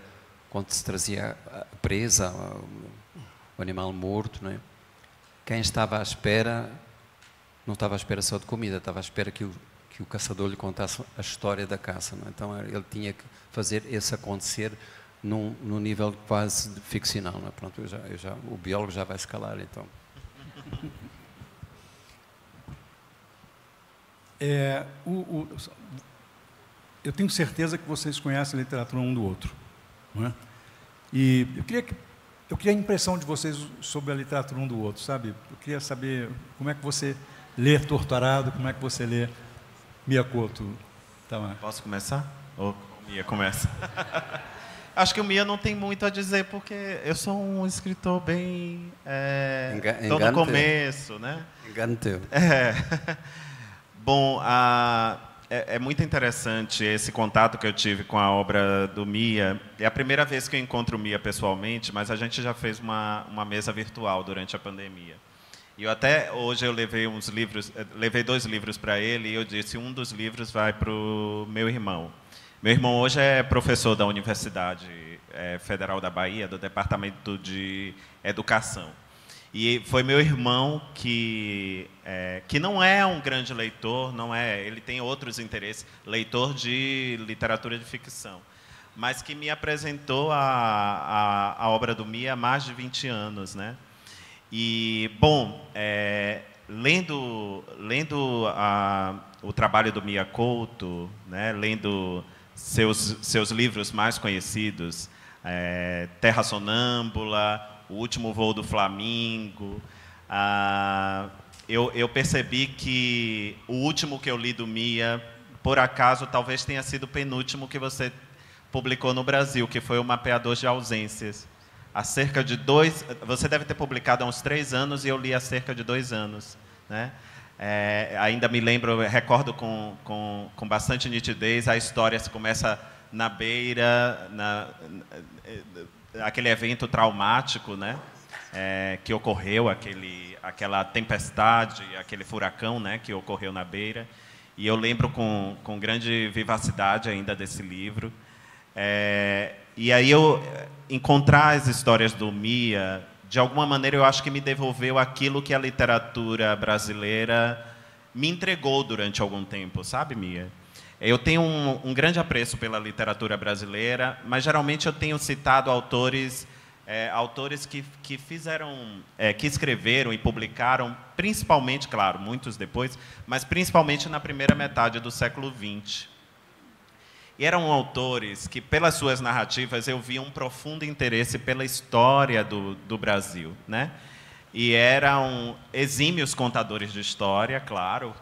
a presa, o animal morto, não é? Quem estava à espera, não estava à espera só de comida, estava à espera que o caçador lhe contasse a história da caça. Não é? Então ele tinha que fazer isso acontecer num nível quase ficcional. Não é? Pronto, o biólogo já vai se calar, então. Eu tenho certeza que vocês conhecem a literatura um do outro, não é? E eu queria a impressão de vocês sobre a literatura um do outro, sabe? Eu queria saber como é que você lê Torturado, como é que você lê Mia Couto. Tá. Posso começar? Ou o Mia começa? Acho que o Mia não tem muito a dizer, porque eu sou um escritor bem... Estou no começo, né? Engano teu. Bom, é muito interessante esse contato que eu tive com a obra do Mia. É a primeira vez que eu encontro o Mia pessoalmente, mas a gente já fez uma mesa virtual durante a pandemia. E hoje eu levei 2 livros para ele, e eu disse, um dos livros vai para o meu irmão. Meu irmão hoje é professor da Universidade Federal da Bahia, do Departamento de Educação. E foi meu irmão que não é um grande leitor, ele tem outros interesses, leitor de literatura de ficção, mas que me apresentou a obra do Mia há mais de 20 anos, né? E, bom, lendo o trabalho do Mia Couto, né, lendo seus livros mais conhecidos, Terra Sonâmbula, O Último Voo do Flamingo, eu percebi que o último que eu li do Mia, por acaso, talvez tenha sido o penúltimo que você publicou no Brasil, que foi o Mapeador de Ausências. Há cerca de 2... Você deve ter publicado há uns 3 anos e eu li há cerca de 2 anos. Né? Ainda me lembro, recordo com bastante nitidez, a história se começa na beira, aquele evento traumático, né? Que ocorreu, aquela tempestade, aquele furacão, né? Que ocorreu na beira. E eu lembro com grande vivacidade ainda desse livro. E aí encontrar as histórias do Mia, de alguma maneira eu acho que me devolveu aquilo que a literatura brasileira me entregou durante algum tempo, sabe, Mia? Eu tenho um grande apreço pela literatura brasileira, mas geralmente eu tenho citado autores que fizeram, que escreveram e publicaram, principalmente, claro, muitos depois, mas principalmente na primeira metade do século XX. E eram autores que, pelas suas narrativas, eu via um profundo interesse pela história do Brasil, né? E eram exímios contadores de história, claro,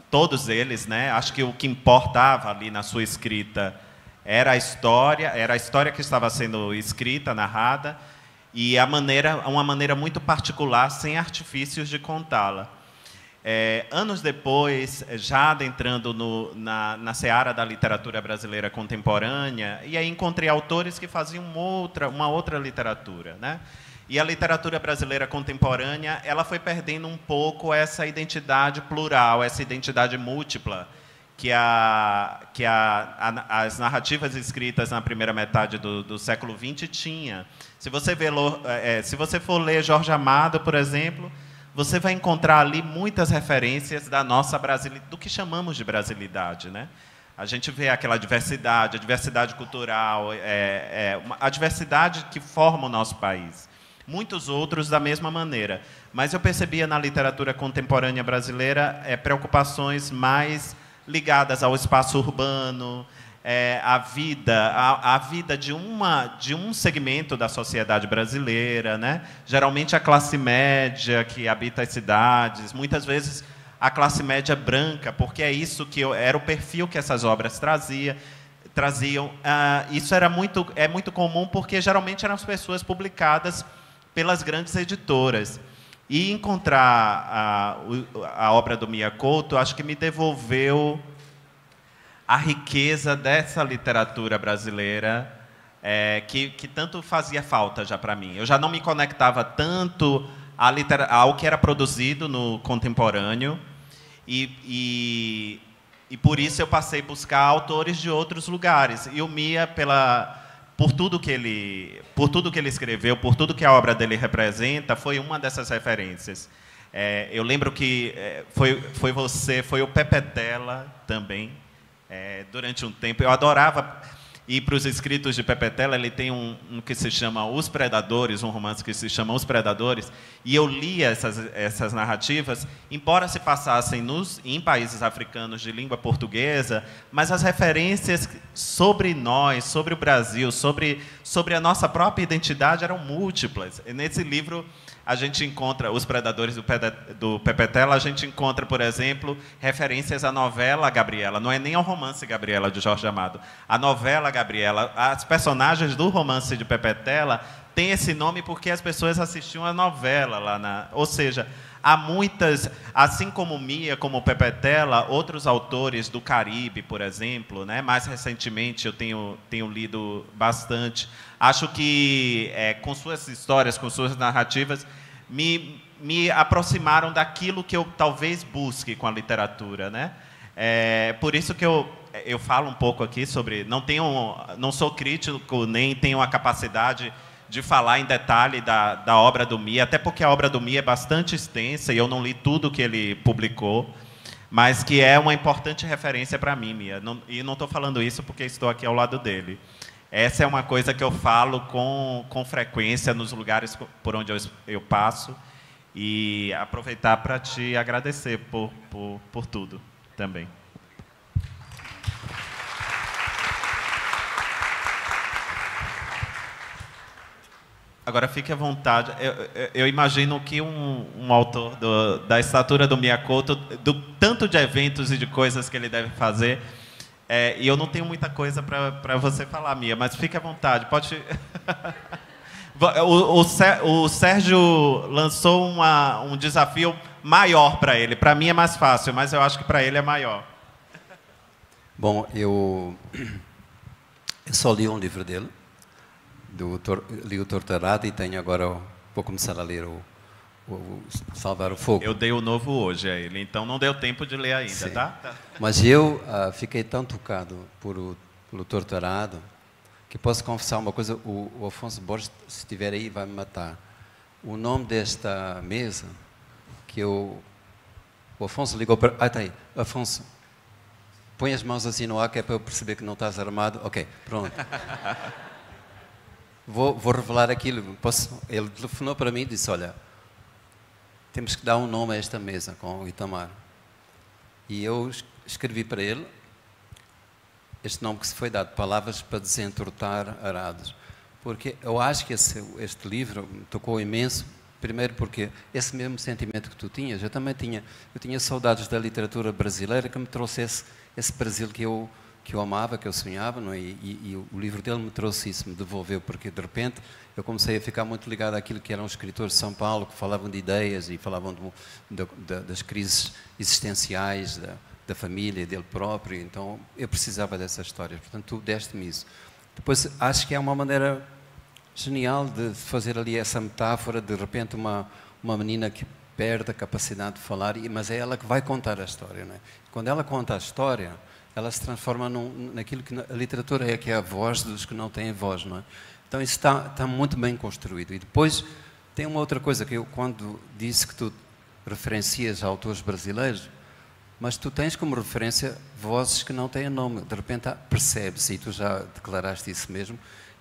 todos eles, né? Acho que o que importava ali na sua escrita era a história que estava sendo escrita, narrada, E uma maneira muito particular, sem artifícios de contá-la. Anos depois, já adentrando na seara da literatura brasileira contemporânea, e aí encontrei autores que faziam uma outra literatura, né? E a literatura brasileira contemporânea, ela foi perdendo um pouco essa identidade plural, essa identidade múltipla que as narrativas escritas na primeira metade do século XX tinha. Se você for ler Jorge Amado, por exemplo, você vai encontrar ali muitas referências do que chamamos de brasilidade, né? A gente vê aquela diversidade, a diversidade cultural, a diversidade que forma o nosso país. Muitos outros da mesma maneira. Mas eu percebia na literatura contemporânea brasileira preocupações mais ligadas ao espaço urbano, à vida de um segmento da sociedade brasileira, né? Geralmente a classe média que habita as cidades, muitas vezes a classe média branca, porque era o perfil que essas obras traziam. Isso é muito comum, porque geralmente eram as pessoas publicadas pelas grandes editoras. E encontrar a obra do Mia Couto, acho que me devolveu a riqueza dessa literatura brasileira, que tanto fazia falta já para mim. Eu já não me conectava tanto ao que era produzido no contemporâneo, e por isso eu passei a buscar autores de outros lugares. E o Mia, por tudo que ele escreveu, por tudo que a obra dele representa, foi uma dessas referências. Eu lembro que foi o Pepetela também, durante um tempo. Eu adorava ir para os escritos de Pepetela. Ele tem um que se chama Os Predadores, um romance que se chama Os Predadores, e eu lia essas narrativas, embora se passassem em países africanos de língua portuguesa, mas as referências sobre nós, sobre o Brasil, sobre a nossa própria identidade eram múltiplas. E nesse livro a gente encontra Os Predadores do Pepetela, a gente encontra, por exemplo, referências à novela Gabriela. Não é nem ao romance Gabriela, de Jorge Amado. A novela Gabriela, as personagens do romance de Pepetela têm esse nome porque as pessoas assistiam a novela lá Ou seja, há muitas, assim como Mia, como Pepetela, outros autores do Caribe, por exemplo, né? Mais recentemente eu tenho lido bastante. Acho que, com suas histórias, com suas narrativas, me aproximaram daquilo que eu talvez busque com a literatura, né? Por isso que eu falo um pouco aqui sobre... Não sou crítico, nem tenho a capacidade de falar em detalhe da obra do Mia, até porque a obra do Mia é bastante extensa e eu não li tudo que ele publicou, mas que é uma importante referência para mim, Mia. E não estou falando isso porque estou aqui ao lado dele. Essa é uma coisa que eu falo com frequência nos lugares por onde eu passo, e aproveitar para te agradecer por tudo também. Agora, fique à vontade. Eu imagino que um autor da estatura do Mia Couto, do tanto de eventos e de coisas que ele deve fazer, e eu não tenho muita coisa para você falar, Mia, mas fique à vontade. Pode... O Sérgio lançou um desafio maior para ele. Para mim é mais fácil, mas eu acho que para ele é maior. Bom, eu só li um livro dele. Li o Torturado, e tenho agora, vou começar a ler o Salvar o Fogo. Eu dei o novo hoje a ele, então não deu tempo de ler ainda. Sim. Tá? Mas eu fiquei tão tocado pelo Torturado, que posso confessar uma coisa: o Afonso Borges, se estiver aí, vai me matar. O nome desta mesa, o Afonso ligou para... está aí. Afonso, põe as mãos assim no ar, que é para eu perceber que não estás armado. Ok, pronto. Vou revelar aquilo. Ele telefonou para mim e disse: olha, temos que dar um nome a esta mesa com o Itamar. E eu escrevi para ele este nome que se foi dado, Palavras para Desentortar Arados. Porque eu acho que este livro me tocou imenso. Primeiro porque esse mesmo sentimento que tu tinhas, eu tinha saudades da literatura brasileira que me trouxesse esse Brasil que eu eu amava, que eu sonhava, não é? E o livro dele me trouxe isso, me devolveu, porque de repente eu comecei a ficar muito ligado àquilo que eram os escritores de São Paulo, que falavam de ideias e falavam das crises existenciais da família, dele próprio. Então eu precisava dessas histórias, portanto tu deste-me isso. Depois acho que é uma maneira genial de fazer ali essa metáfora, de repente uma menina que perde a capacidade de falar, mas é ela que vai contar a história, não é? Quando ela conta a história, ela se transforma naquilo que a literatura é, que é a voz dos que não têm voz, não é? Então isso está muito bem construído. E depois tem uma outra coisa, que eu quando disse que tu referencias autores brasileiros, mas tu tens como referência vozes que não têm nome. De repente percebe-se, e tu já declaraste isso mesmo,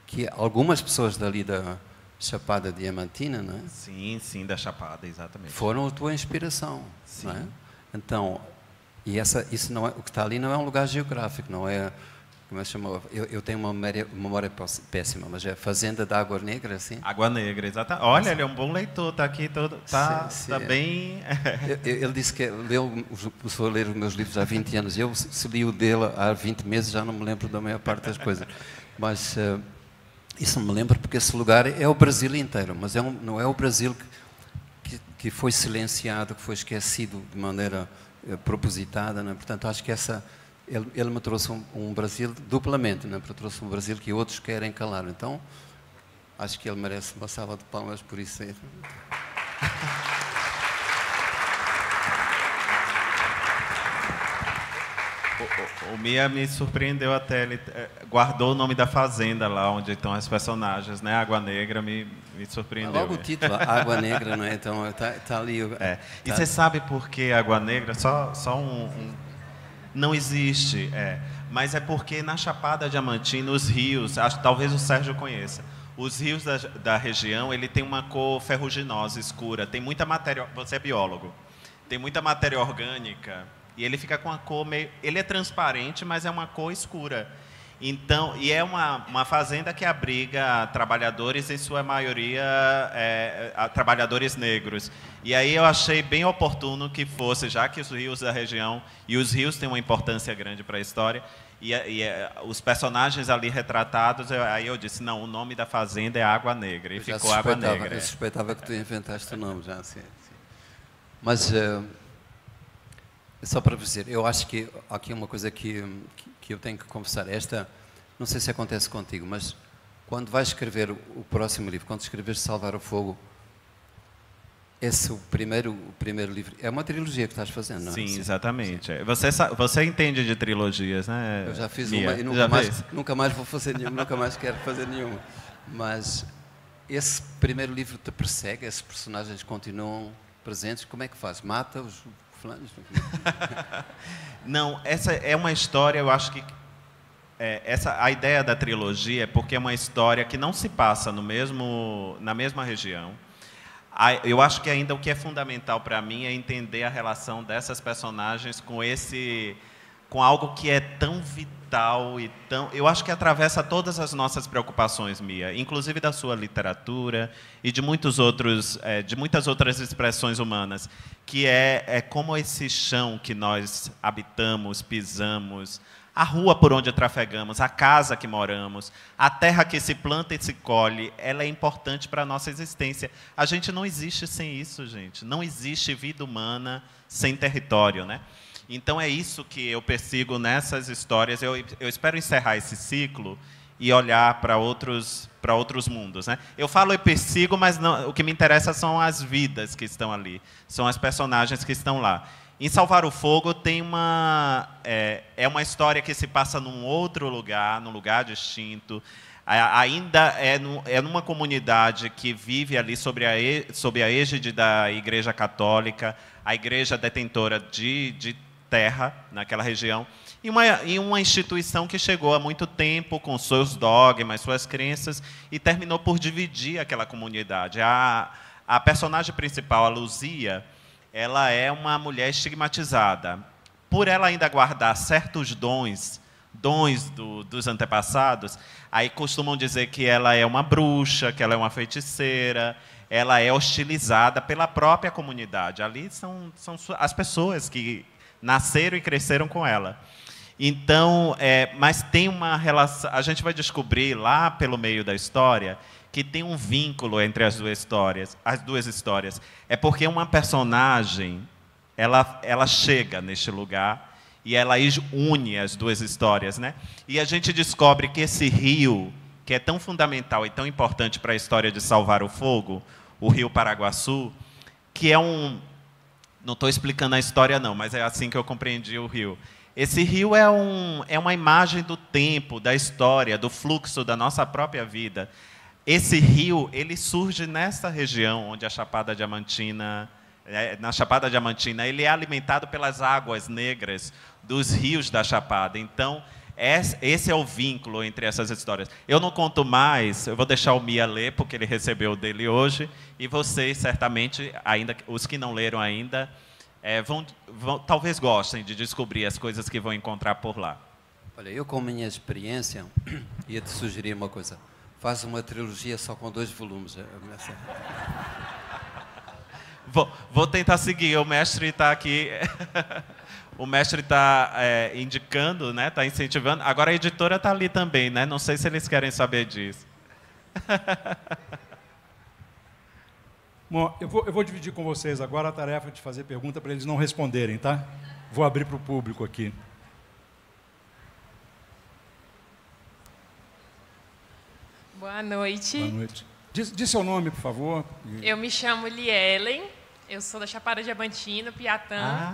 que algumas pessoas dali da Chapada Diamantina, não é? Sim, sim, da Chapada, exatamente. Foram a tua inspiração, sim. Não é? Então, isso não é, o que está ali não é um lugar geográfico, não é, como é que se chama? Eu tenho uma memória péssima, mas é Fazenda da Água Negra, assim? Água Negra, exatamente. Olha, ele é um bom leitor, está aqui todo, tá bem... Ele disse que começou a ler os meus livros há 20 anos, eu se li o dele há 20 meses já não me lembro da maior parte das coisas, mas isso me lembro porque esse lugar é o Brasil inteiro, mas não é o Brasil que foi silenciado, que foi esquecido de maneira propositada, não é? Portanto, acho que ele me trouxe um Brasil duplamente, não é? Porque trouxe um Brasil que outros querem calar. Então, acho que ele merece uma salva de palmas por isso. O Mia me surpreendeu até, ele guardou o nome da fazenda lá onde estão as personagens, né? Água Negra me surpreendeu. Logo o título, Água Negra, não é? Então está ali. E você sabe por que Água Negra? Só não existe, mas é porque na Chapada Diamantina os rios, talvez o Sérgio conheça, os rios da região, ele tem uma cor ferruginosa, escura, tem muita matéria, você é biólogo, tem muita matéria orgânica. E ele fica com a cor meio... Ele é transparente, mas é uma cor escura. Então, e é uma fazenda que abriga trabalhadores, em sua maioria, trabalhadores negros. E aí eu achei bem oportuno que fosse, já que os rios da região... E os rios têm uma importância grande para a história. Os personagens ali retratados, aí eu disse, não, o nome da fazenda é Água Negra. E ficou Água Negra. Eu suspeitava que tu inventaste o nome já. Sim. Mas... Só para dizer, eu acho que aqui uma coisa que eu tenho que confessar. Não sei se acontece contigo, mas quando vais escrever o próximo livro, quando escreveres Salvar o Fogo, o primeiro livro, é uma trilogia que estás fazendo, não é? Sim, exatamente. Você entende de trilogias, né? Eu já fiz uma e nunca mais vou fazer nenhuma, nunca mais quero fazer nenhuma. Mas esse primeiro livro te persegue, esses personagens continuam presentes, como é que faz? Mata-os? Não, essa é uma história, eu acho que a ideia da trilogia é porque é uma história que não se passa na mesma região. Eu acho que ainda o que é fundamental para mim é entender a relação dessas personagens com algo que é tão vital e tão... Eu acho que atravessa todas as nossas preocupações, Mia, inclusive da sua literatura e de muitas outras expressões humanas, que é como esse chão que nós habitamos, pisamos, a rua por onde trafegamos, a casa que moramos, a terra que se planta e se colhe, ela é importante para a nossa existência. A gente não existe sem isso, gente. Não existe vida humana sem território, né? Então é isso que eu persigo nessas histórias. Eu espero encerrar esse ciclo e olhar para outros mundos, né? Eu falo eu persigo, mas não, o que me interessa são as vidas que estão ali, são as personagens que estão lá. Em Salvar o Fogo tem uma história que se passa num outro lugar, num lugar distinto. Ainda é numa comunidade que vive ali sob a égide da Igreja Católica, a igreja detentora de terra naquela região, e uma instituição que chegou há muito tempo com seus dogmas, suas crenças, e terminou por dividir aquela comunidade. A personagem principal, a Luzia, ela é uma mulher estigmatizada. Por ela ainda guardar certos dons dos antepassados, aí costumam dizer que ela é uma bruxa, que ela é uma feiticeira, ela é hostilizada pela própria comunidade. Ali são as pessoas que nasceram e cresceram com ela. Então, mas tem uma relação, a gente vai descobrir lá pelo meio da história que tem um vínculo entre as duas histórias. É porque uma personagem, ela chega neste lugar e ela une as duas histórias, né? E a gente descobre que esse rio, que é tão fundamental e tão importante para a história de Salvar o Fogo, o Rio Paraguaçu, que é não estou explicando a história não, mas é assim que eu compreendi o rio. Esse rio é uma imagem do tempo, da história, do fluxo da nossa própria vida. Esse rio, ele surge nessa região onde a Chapada Diamantina, na Chapada Diamantina, ele é alimentado pelas águas negras dos rios da Chapada. Então, esse é o vínculo entre essas histórias. Eu não conto mais, eu vou deixar o Mia ler, porque ele recebeu o dele hoje, e vocês, certamente, ainda os que não leram ainda, talvez gostem de descobrir as coisas que vão encontrar por lá. Olha, eu com a minha experiência, ia-te sugerir uma coisa. Faz uma trilogia só com 2 volumes. Vou tentar seguir, o mestre está aqui... O mestre está indicando, né? Está incentivando. Agora a editora está ali também, né? Não sei se eles querem saber disso. Bom, eu vou dividir com vocês agora a tarefa de fazer pergunta para eles não responderem, tá? Vou abrir para o público aqui. Boa noite. Boa noite. Diz seu nome, por favor. Eu me chamo Lielen, eu sou da Chapada Diamantina, Piatã.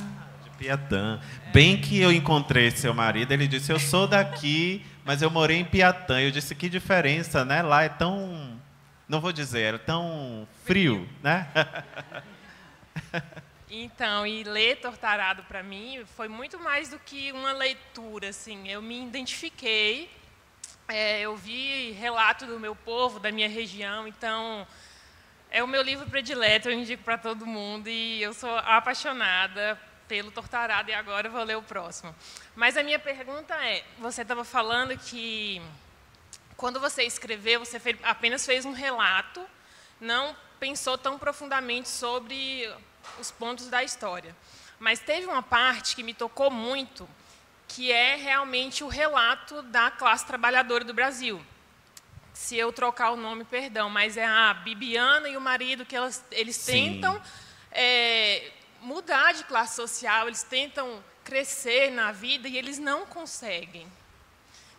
Piatã. Bem que eu encontrei seu marido, ele disse, eu sou daqui, mas eu morei em Piatã. Eu disse, que diferença, né? Lá é tão, não vou dizer, é tão frio, né? Então, e ler Tortarado para mim foi muito mais do que uma leitura, assim. Eu me identifiquei, eu vi relato do meu povo, da minha região, então é o meu livro predileto, eu indico para todo mundo e eu sou apaixonada pelo Tortarado, e agora eu vou ler o próximo. Mas a minha pergunta é, você estava falando que quando você escreveu, você apenas fez um relato, não pensou tão profundamente sobre os pontos da história. Mas teve uma parte que me tocou muito, que é realmente o relato da classe trabalhadora do Brasil. Se eu trocar o nome, perdão, mas é a Bibiana e o marido, que eles tentam... mudar de classe social, eles tentam crescer na vida e eles não conseguem.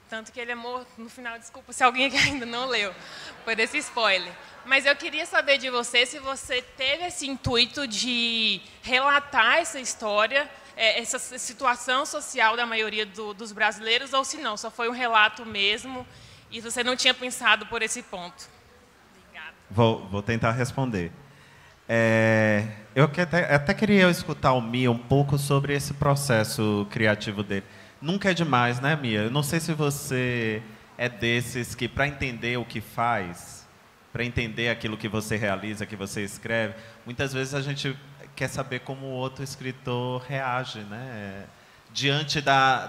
Tanto que ele é morto no final, desculpa se alguém aqui ainda não leu, por esse spoiler. Mas eu queria saber de você se você teve esse intuito de relatar essa história, essa situação social da maioria dos brasileiros, ou se não, só foi um relato mesmo e você não tinha pensado por esse ponto. Obrigada. Vou tentar responder. Eu até queria escutar o Mia um pouco sobre esse processo criativo dele. Nunca é demais, né, Mia? Eu não sei se você é desses que, para entender o que faz, para entender aquilo que você realiza, que você escreve, muitas vezes a gente quer saber como o outro escritor reage, né? Diante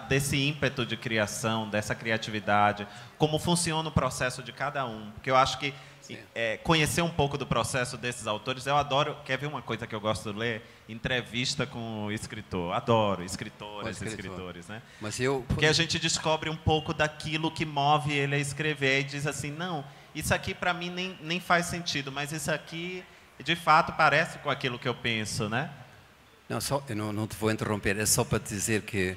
desse ímpeto de criação, dessa criatividade, como funciona o processo de cada um. Porque eu acho que conhecer um pouco do processo desses autores, eu adoro, quer ver uma coisa que eu gosto de ler? Entrevista com o escritor. Adoro escritoras e escritores, né? Porque a gente descobre um pouco daquilo que move ele a escrever e diz assim, não, isso aqui para mim nem faz sentido, mas isso aqui de fato parece com aquilo que eu penso, né? Eu não te vou interromper, é só para te dizer que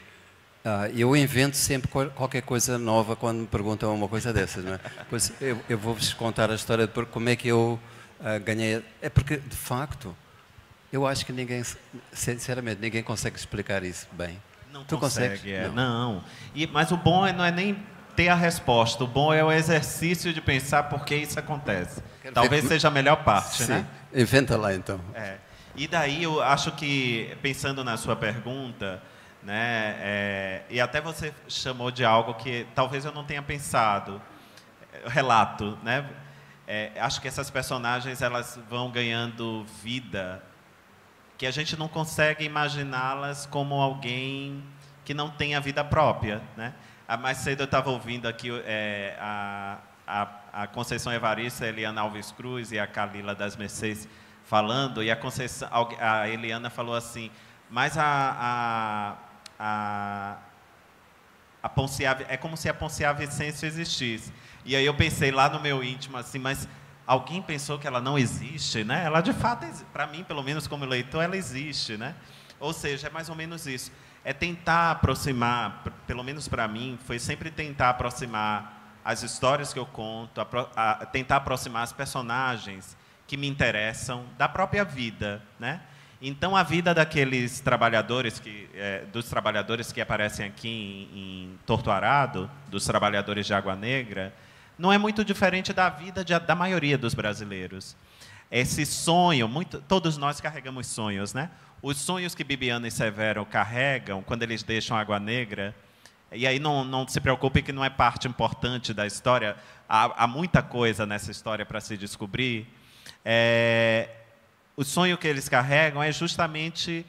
eu invento sempre qualquer coisa nova quando me perguntam uma coisa dessas, não é? Pois eu vou-vos contar a história de como é que eu ganhei. É porque, de facto, eu acho que ninguém, sinceramente, ninguém consegue explicar isso bem. Não tu consegue, não. Mas o bom não é nem ter a resposta, o bom é o exercício de pensar por que isso acontece. Talvez seja a melhor parte, sim, né? Inventa lá, então. E daí eu acho que, pensando na sua pergunta, né, e até você chamou de algo que talvez eu não tenha pensado, relato, né? Acho que essas personagens elas vão ganhando vida, que a gente não consegue imaginá-las como alguém que não tem a vida própria, né? Mais cedo eu estava ouvindo aqui a Conceição Evaristo, a Eliana Alves Cruz e a Calila das Mercês falando, e a Eliana falou assim, mas é como se a Poncia Vicêncio existisse. E aí eu pensei lá no meu íntimo assim, mas alguém pensou que ela não existe, né? Ela de fato, para mim, pelo menos como leitor, ela existe, né? Ou seja, é mais ou menos isso. É tentar aproximar, pelo menos para mim, foi sempre tentar aproximar as histórias que eu conto, tentar aproximar as personagens que me interessam da própria vida, né? Então, a vida daqueles trabalhadores, dos trabalhadores que aparecem aqui em Torto Arado, dos trabalhadores de Água Negra, não é muito diferente da vida da maioria dos brasileiros. Esse sonho, todos nós carregamos sonhos, né? Os sonhos que Bibiana e Severo carregam, quando eles deixam Água Negra, e aí não se preocupe que não é parte importante da história, há muita coisa nessa história para se descobrir. O sonho que eles carregam é justamente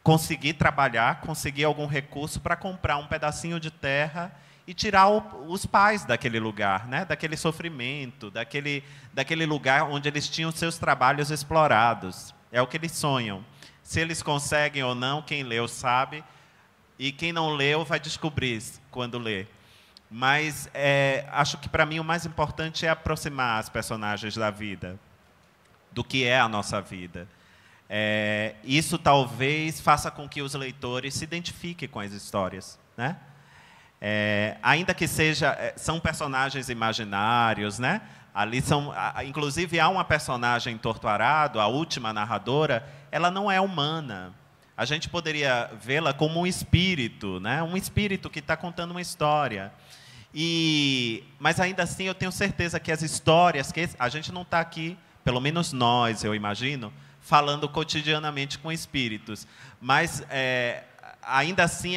conseguir trabalhar, conseguir algum recurso para comprar um pedacinho de terra e tirar os pais daquele lugar, né? Daquele sofrimento, daquele lugar onde eles tinham seus trabalhos explorados. É o que eles sonham. Se eles conseguem ou não, quem leu sabe, e quem não leu vai descobrir quando lê. Mas acho que, para mim, o mais importante é aproximar as personagens da vida, do que é a nossa vida. Isso talvez faça com que os leitores se identifiquem com as histórias, né? Ainda que são personagens imaginários, né? Ali inclusive há uma personagem em Torto Arado, a última narradora, ela não é humana. A gente poderia vê-la como um espírito, né? Um espírito que está contando uma história. Mas ainda assim eu tenho certeza que as histórias, que a gente não está aqui, pelo menos nós, eu imagino, falando cotidianamente com espíritos. Mas, ainda assim,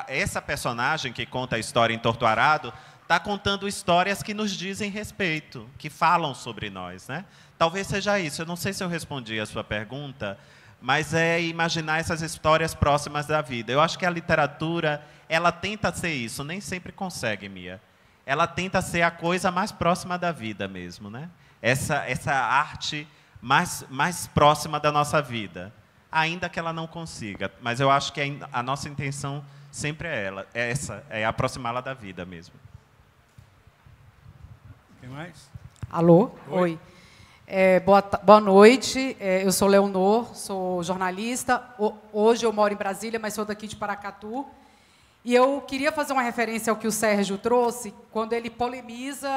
essa personagem que conta a história em Torto Arado está contando histórias que nos dizem respeito, que falam sobre nós, né? Talvez seja isso. Eu não sei se eu respondi a sua pergunta, mas é imaginar essas histórias próximas da vida. Eu acho que a literatura, ela tenta ser isso, nem sempre consegue, Mia. Ela tenta ser a coisa mais próxima da vida mesmo, né? Essa arte mais próxima da nossa vida, ainda que ela não consiga. Mas eu acho que a nossa intenção sempre é aproximá-la da vida mesmo. Quem mais? Alô? Oi. Boa noite, eu sou Leonor, sou jornalista. Hoje eu moro em Brasília, mas sou daqui de Paracatu. E eu queria fazer uma referência ao que o Sérgio trouxe, quando ele polemiza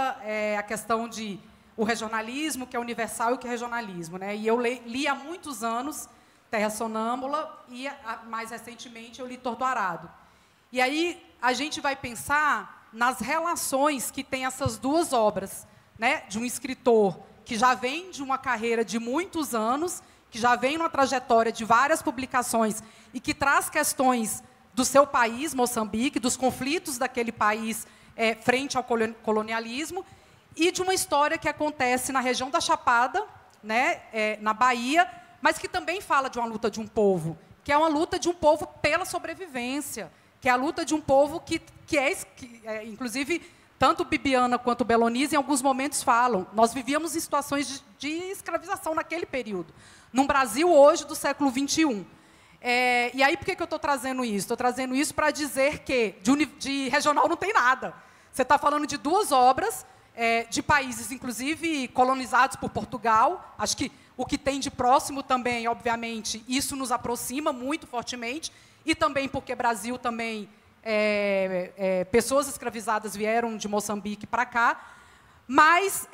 a questão de o regionalismo, que é universal, e o que é regionalismo, né? E eu li há muitos anos Terra Sonâmbula e, mais recentemente, eu li Torto Arado. E aí a gente vai pensar nas relações que tem essas duas obras, né? De um escritor que já vem de uma carreira de muitos anos, que já vem numa trajetória de várias publicações e que traz questões do seu país, Moçambique, dos conflitos daquele país frente ao colonialismo, e de uma história que acontece na região da Chapada, né, na Bahia, mas que também fala de uma luta de um povo, que é uma luta de um povo pela sobrevivência, que é a luta de um povo que inclusive, tanto Bibiana quanto Belonise, em alguns momentos falam, nós vivíamos em situações de escravização naquele período, num Brasil hoje do século XXI. E aí, por que eu estou trazendo isso? Estou trazendo isso para dizer que de regional não tem nada. Você está falando de duas obras, de países, inclusive, colonizados por Portugal. Acho que o que tem de próximo também, obviamente, isso nos aproxima muito fortemente, e também porque Brasil também, pessoas escravizadas vieram de Moçambique para cá, mas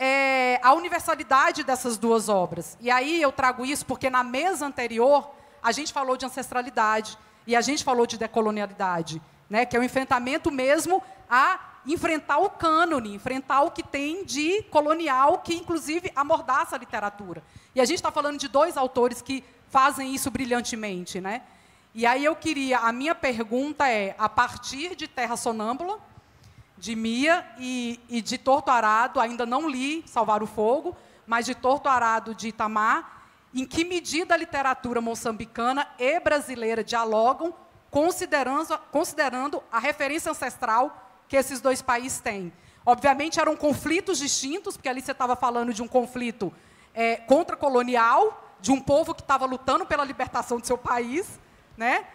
a universalidade dessas duas obras. E aí eu trago isso porque na mesa anterior a gente falou de ancestralidade e a gente falou de decolonialidade, né, que é o enfrentamento mesmo a enfrentar o cânone, enfrentar o que tem de colonial, que, inclusive, amordaça a literatura. E a gente está falando de dois autores que fazem isso brilhantemente, né? E aí a minha pergunta é, a partir de Terra Sonâmbula, de Mia, e de Torto Arado, ainda não li Salvar o Fogo, mas de Torto Arado, de Itamar, em que medida a literatura moçambicana e brasileira dialogam, considerando a referência ancestral que esses dois países têm. Obviamente, eram conflitos distintos, porque ali você estava falando de um conflito contra-colonial, de um povo que estava lutando pela libertação do seu país, né?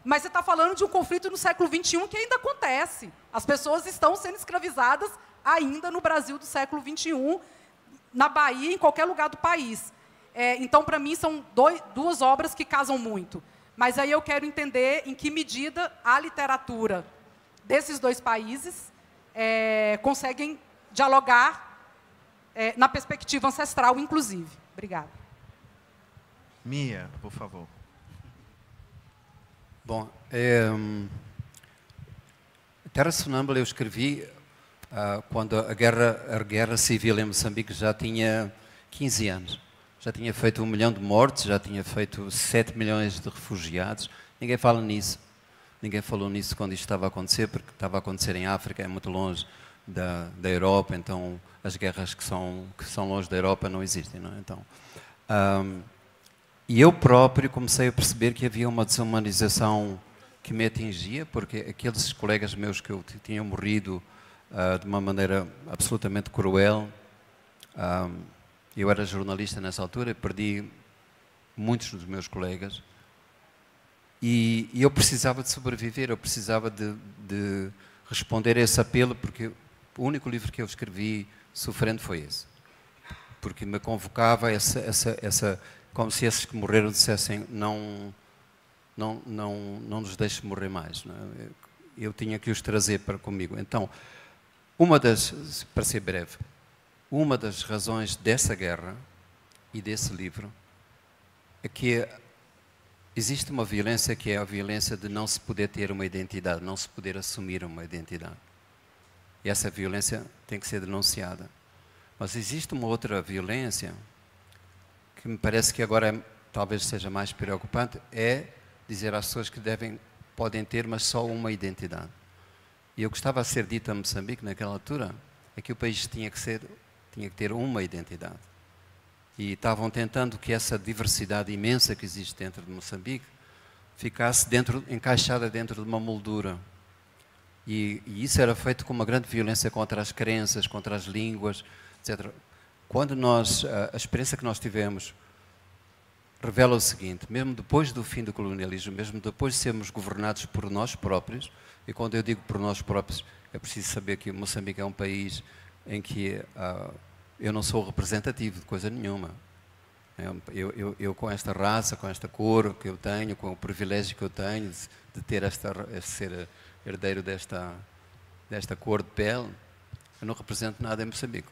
Mas você está falando de um conflito no século XXI que ainda acontece. As pessoas estão sendo escravizadas ainda no Brasil do século XXI, na Bahia, em qualquer lugar do país. Então, para mim, são duas obras que casam muito. Mas aí eu quero entender em que medida a literatura desses dois países conseguem dialogar na perspectiva ancestral, inclusive. Obrigada. Mia, por favor. Bom, Terra Sonâmbula eu escrevi quando a guerra civil em Moçambique já tinha 15 anos. Já tinha feito 1 milhão de mortes, já tinha feito 7 milhões de refugiados. Ninguém fala nisso. Ninguém falou nisso quando isto estava a acontecer, porque estava a acontecer em África, é muito longe da Europa, então as guerras que são longe da Europa não existem. Não é? Então, e eu próprio comecei a perceber que havia uma desumanização que me atingia, porque aqueles colegas meus que eu tinham morrido de uma maneira absolutamente cruel, eu era jornalista nessa altura, perdi muitos dos meus colegas, e eu precisava de sobreviver, eu precisava de responder a esse apelo, porque o único livro que eu escrevi sofrendo foi esse. Porque me convocava como se esses que morreram dissessem não nos deixe morrer mais. Não é? Eu tinha que os trazer para comigo. Então, para ser breve, uma das razões dessa guerra e desse livro é que existe uma violência que é a violência de não se poder ter uma identidade, não se poder assumir uma identidade. E essa violência tem que ser denunciada. Mas existe uma outra violência que me parece que agora talvez seja mais preocupante, é dizer às pessoas que podem ter, mas só uma identidade. E eu gostava de ser dito a Moçambique naquela altura, é que o país tinha que ter uma identidade. E estavam tentando que essa diversidade imensa que existe dentro de Moçambique ficasse encaixada dentro de uma moldura. E isso era feito com uma grande violência contra as crenças, contra as línguas, etc. Quando a experiência que nós tivemos revela o seguinte: mesmo depois do fim do colonialismo, mesmo depois de sermos governados por nós próprios, e quando eu digo por nós próprios, é preciso saber que Moçambique é um país em que eu não sou representativo de coisa nenhuma. Eu com esta raça, com esta cor que eu tenho, com o privilégio que eu tenho de ter ser herdeiro desta cor de pele, eu não represento nada em Moçambique.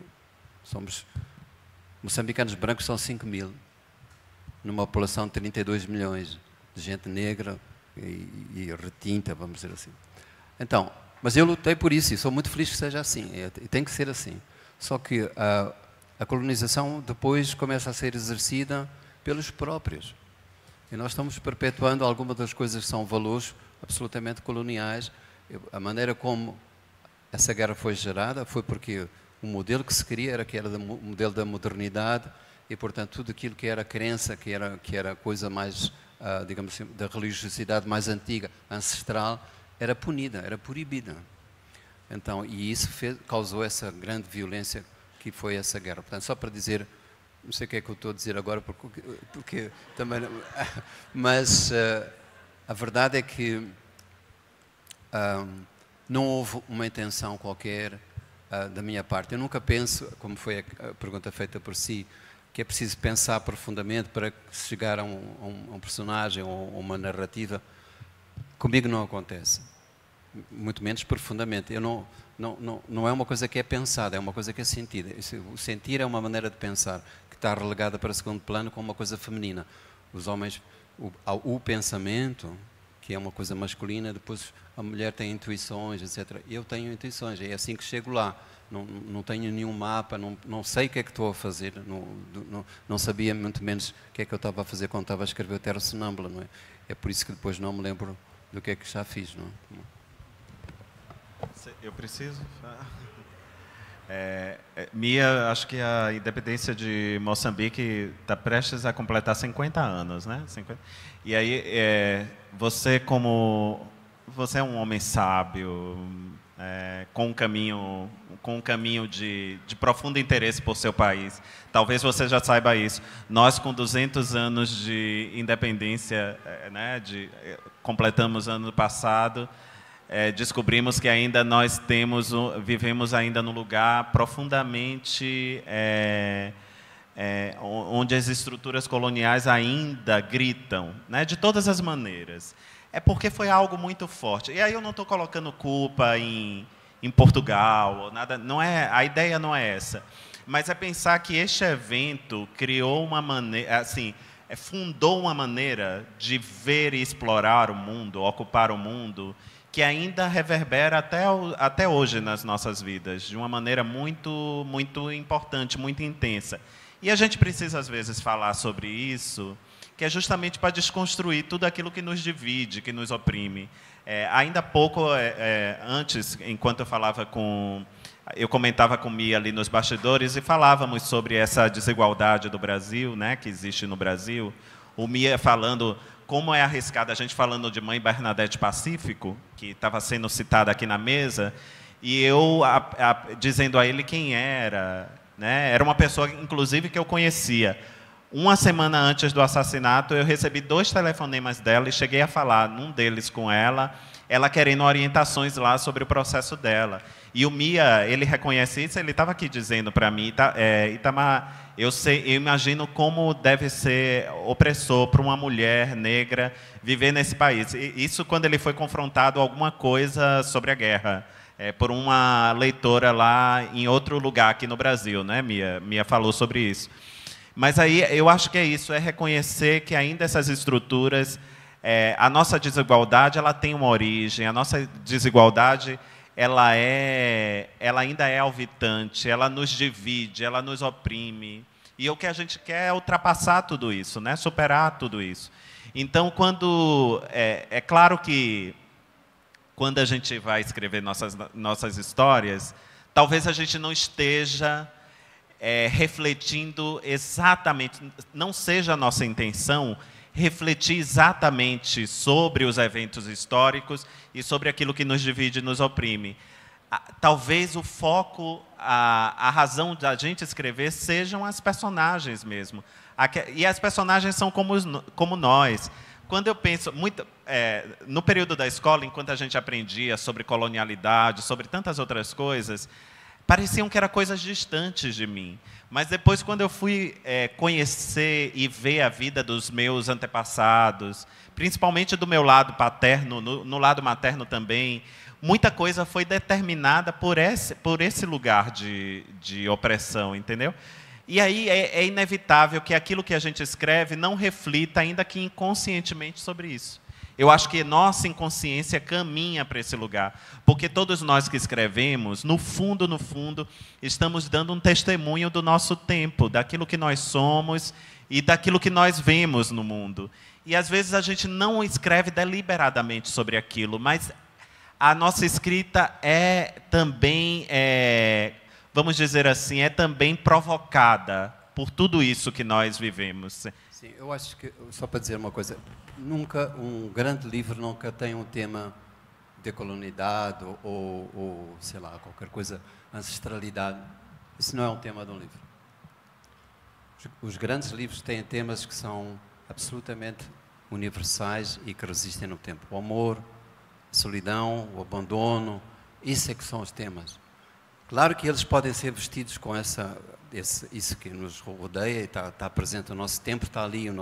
Moçambicanos brancos são 5 mil, numa população de 32 milhões de gente negra e retinta, vamos dizer assim. Então, mas eu lutei por isso e sou muito feliz que seja assim, e tem que ser assim. Só que a colonização depois começa a ser exercida pelos próprios. E nós estamos perpetuando algumas das coisas que são valores absolutamente coloniais. A maneira como essa guerra foi gerada foi porque o modelo que se queria era o modelo da modernidade e, portanto, tudo aquilo que era crença, que era coisa mais, digamos assim, da religiosidade mais antiga, ancestral, era punida, era proibida. Então, e isso causou essa grande violência que foi essa guerra. Portanto, só para dizer, não sei o que é que eu estou a dizer agora, porque também... Mas a verdade é que não houve uma intenção qualquer da minha parte. Eu nunca penso, como foi a pergunta feita por si, que é preciso pensar profundamente para chegar a um personagem ou uma narrativa. Comigo não acontece, muito menos profundamente. Não é uma coisa que é pensada, é uma coisa que é sentida. O sentir é uma maneira de pensar que está relegada para segundo plano como uma coisa feminina. Os homens, o pensamento, que é uma coisa masculina, depois a mulher tem intuições, etc. Eu tenho intuições, é assim que chego lá. Não tenho nenhum mapa, não sei o que é que estou a fazer, não sabia muito menos o que é que eu estava a fazer quando estava a escrever o Terra Sonâmbula, não é? É por isso que depois não me lembro do que é que já fiz, não é? Eu preciso? Mia, acho que a independência de Moçambique está prestes a completar 50 anos, né? 50. E aí, você é um homem sábio, com um caminho com um caminho de profundo interesse por seu país. Talvez você já saiba isso. Nós, com 200 anos de independência, né, completamos ano passado, descobrimos que ainda nós vivemos ainda num lugar profundamente onde as estruturas coloniais ainda gritam, né, de todas as maneiras. É porque foi algo muito forte. E aí eu não estou colocando culpa em Portugal, ou nada, não é, a ideia não é essa. Mas é pensar que este evento criou uma maneira, assim, fundou uma maneira de ver e explorar o mundo, ocupar o mundo, que ainda reverbera até hoje nas nossas vidas, de uma maneira muito, muito importante, muito intensa. E a gente precisa, às vezes, falar sobre isso, que é justamente para desconstruir tudo aquilo que nos divide, que nos oprime. Ainda há pouco, antes, enquanto eu comentava com Mia ali nos bastidores e falávamos sobre essa desigualdade do Brasil, né, que existe no Brasil. O Mia falando como é arriscado, a gente falando de Mãe Bernadette Pacífico, que estava sendo citada aqui na mesa, e eu dizendo a ele quem era, né, era uma pessoa, inclusive, que eu conhecia. Uma semana antes do assassinato, eu recebi 2 telefonemas dela e cheguei a falar, num deles com ela querendo orientações lá sobre o processo dela. E o Mia, ele reconhece isso, ele estava aqui dizendo para mim, Itamar, eu imagino como deve ser opressor para uma mulher negra viver nesse país. E isso quando ele foi confrontado alguma coisa sobre a guerra, por uma leitora lá em outro lugar aqui no Brasil, né? Mia falou sobre isso. Mas aí eu acho que é isso, é reconhecer que ainda essas estruturas, a nossa desigualdade, ela tem uma origem, a nossa desigualdade, ela ainda é alvitante, ela nos divide, ela nos oprime. E o que a gente quer é ultrapassar tudo isso, né? Superar tudo isso. Então, é claro que quando a gente vai escrever nossas histórias, talvez a gente não esteja refletindo exatamente, não seja a nossa intenção refletir exatamente sobre os eventos históricos e sobre aquilo que nos divide e nos oprime. Talvez o foco, a razão da gente escrever sejam as personagens mesmo. E as personagens são como nós. Quando eu penso, no período da escola, enquanto a gente aprendia sobre colonialidade, sobre tantas outras coisas, pareciam que eram coisas distantes de mim. Mas depois, quando eu fui conhecer e ver a vida dos meus antepassados, principalmente do meu lado paterno, no lado materno também, muita coisa foi determinada por esse lugar de opressão, entendeu? E aí é inevitável que aquilo que a gente escreve não reflita, ainda que inconscientemente, sobre isso. Eu acho que nossa inconsciência caminha para esse lugar, porque todos nós que escrevemos, no fundo, estamos dando um testemunho do nosso tempo, daquilo que nós somos e daquilo que nós vemos no mundo. E às vezes a gente não escreve deliberadamente sobre aquilo, mas a nossa escrita é também, vamos dizer assim, é também provocada por tudo isso que nós vivemos. Sim, eu acho que, só para dizer uma coisa, um grande livro nunca tem um tema de colonialidade ou sei lá, qualquer coisa, ancestralidade. Isso não é um tema de um livro. Os grandes livros têm temas que são absolutamente universais e que resistem no tempo. O amor, a solidão, o abandono, isso é que são os temas. Claro que eles podem ser vestidos com isso que nos rodeia, está presente, o nosso tempo está ali, o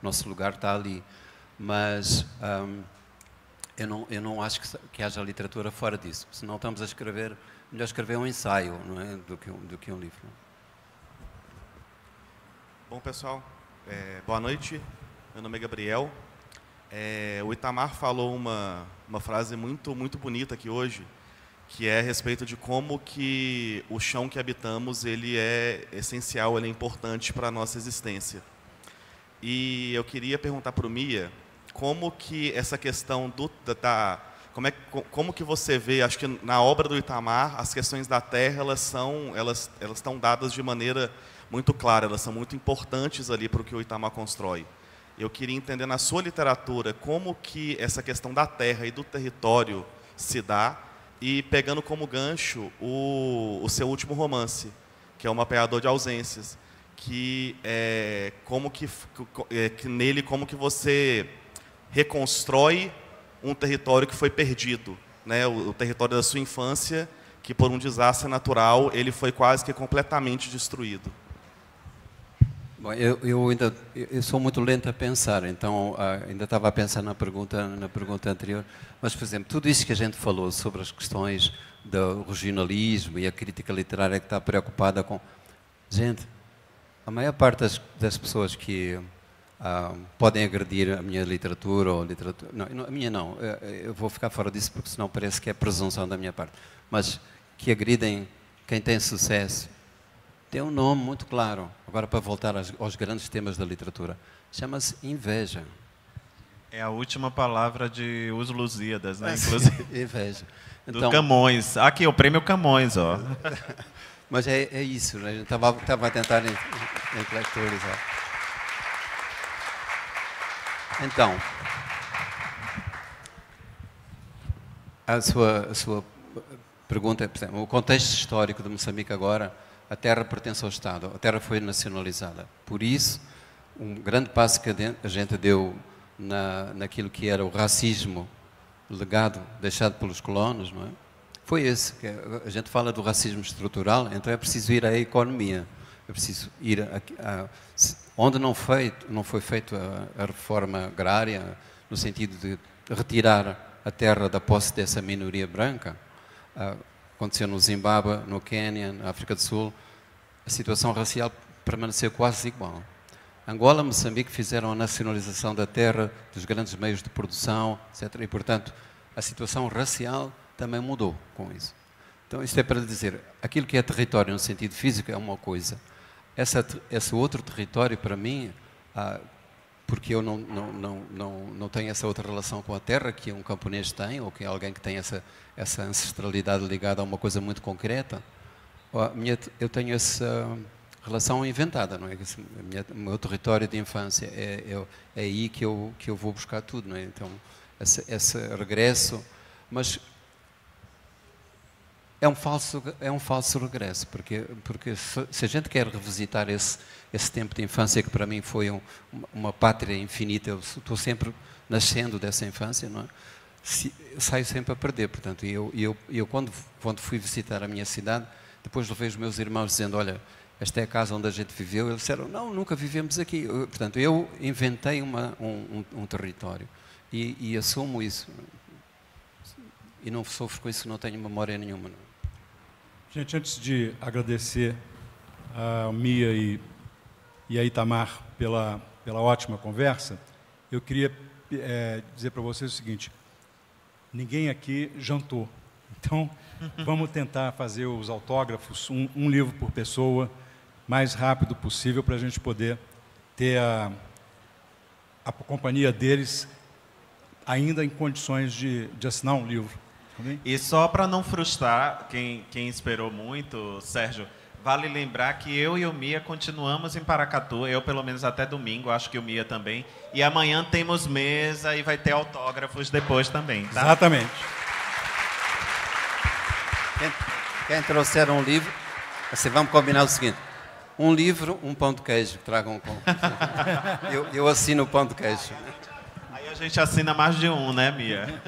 nosso lugar está ali, mas eu não acho que haja literatura fora disso, senão estamos a escrever, melhor escrever um ensaio, não é, do que um livro. Bom, pessoal, boa noite, meu nome é Gabriel. O Itamar falou uma frase muito bonita aqui hoje, que é a respeito de como que o chão que habitamos ele é essencial, ele é importante para a nossa existência. E eu queria perguntar para o Mia como que essa questão como que você vê, acho que na obra do Itamar, as questões da terra, elas estão dadas de maneira muito clara, elas são muito importantes ali para o que o Itamar constrói. Eu queria entender na sua literatura como que essa questão da terra e do território se dá e pegando como gancho o seu último romance, que é O Mapeador de Ausências, que é que nele como que você reconstrói um território que foi perdido, né? O território da sua infância, que por um desastre natural ele foi quase que completamente destruído. Bom, eu sou muito lento a pensar, então ainda estava a pensar na pergunta anterior, mas, por exemplo, tudo isso que a gente falou sobre as questões do regionalismo e a crítica literária que está preocupada com... Gente, a maior parte das pessoas que podem agredir a minha literatura, ou literatura... Não, a minha não, eu vou ficar fora disso porque senão parece que é presunção da minha parte, mas que agridem quem tem sucesso, tem um nome muito claro. Agora, para voltar aos grandes temas da literatura, chama-se inveja. É a última palavra de Os Lusíadas, né? Inclusive. Inveja. Do Então, Camões. Aqui, o prêmio Camões, ó. mas é isso, né? A gente estava a tentar intelectualizar. Então, a sua pergunta é, por exemplo, o contexto histórico de Moçambique agora, a terra pertence ao Estado, a terra foi nacionalizada. Por isso, um grande passo que a gente deu naquilo que era o racismo legado deixado pelos colonos, não é? Foi esse. Que a gente fala do racismo estrutural, então é preciso ir à economia. É preciso ir onde não foi feita a reforma agrária, no sentido de retirar a terra da posse dessa minoria branca. Aconteceu no Zimbábue, no Quênia, na África do Sul, a situação racial permaneceu quase igual. Angola e Moçambique fizeram a nacionalização da terra, dos grandes meios de produção, etc. E, portanto, a situação racial também mudou com isso. Então, isto é para dizer, aquilo que é território no sentido físico é uma coisa. Esse outro território, para mim, porque eu não tenho essa outra relação com a terra que um camponês tem, ou que é alguém que tem essa ancestralidade ligada a uma coisa muito concreta, eu tenho essa relação inventada, não é? O meu território de infância é aí que eu vou buscar tudo, não é? Então, esse regresso, mas é um falso regresso, porque se a gente quer revisitar esse tempo de infância que para mim foi uma pátria infinita, eu estou sempre nascendo dessa infância, não é? Saio sempre a perder. Portanto, eu quando fui visitar a minha cidade, depois levei os meus irmãos dizendo, olha, esta é a casa onde a gente viveu. Eles disseram, não, nunca vivemos aqui. Portanto, eu inventei um território e assumo isso. E não sofro com isso, não tenho memória nenhuma. Não. Gente, antes de agradecer a Mia e a Itamar pela ótima conversa, eu queria dizer para vocês o seguinte: ninguém aqui jantou. Então, vamos tentar fazer os autógrafos, um livro por pessoa, mais rápido possível, para a gente poder ter a companhia deles ainda em condições de assinar um livro. Tá bem? E só para não frustrar quem esperou muito, Sérgio, vale lembrar que eu e o Mia continuamos em Paracatu, eu pelo menos até domingo, acho que o Mia também, e amanhã temos mesa e vai ter autógrafos depois também, tá? Exatamente. Quem trouxer um livro, assim, vamos combinar o seguinte: um livro, um pão de queijo, tragam com. Eu assino o pão de queijo. Aí a gente assina mais de um, né, Mia?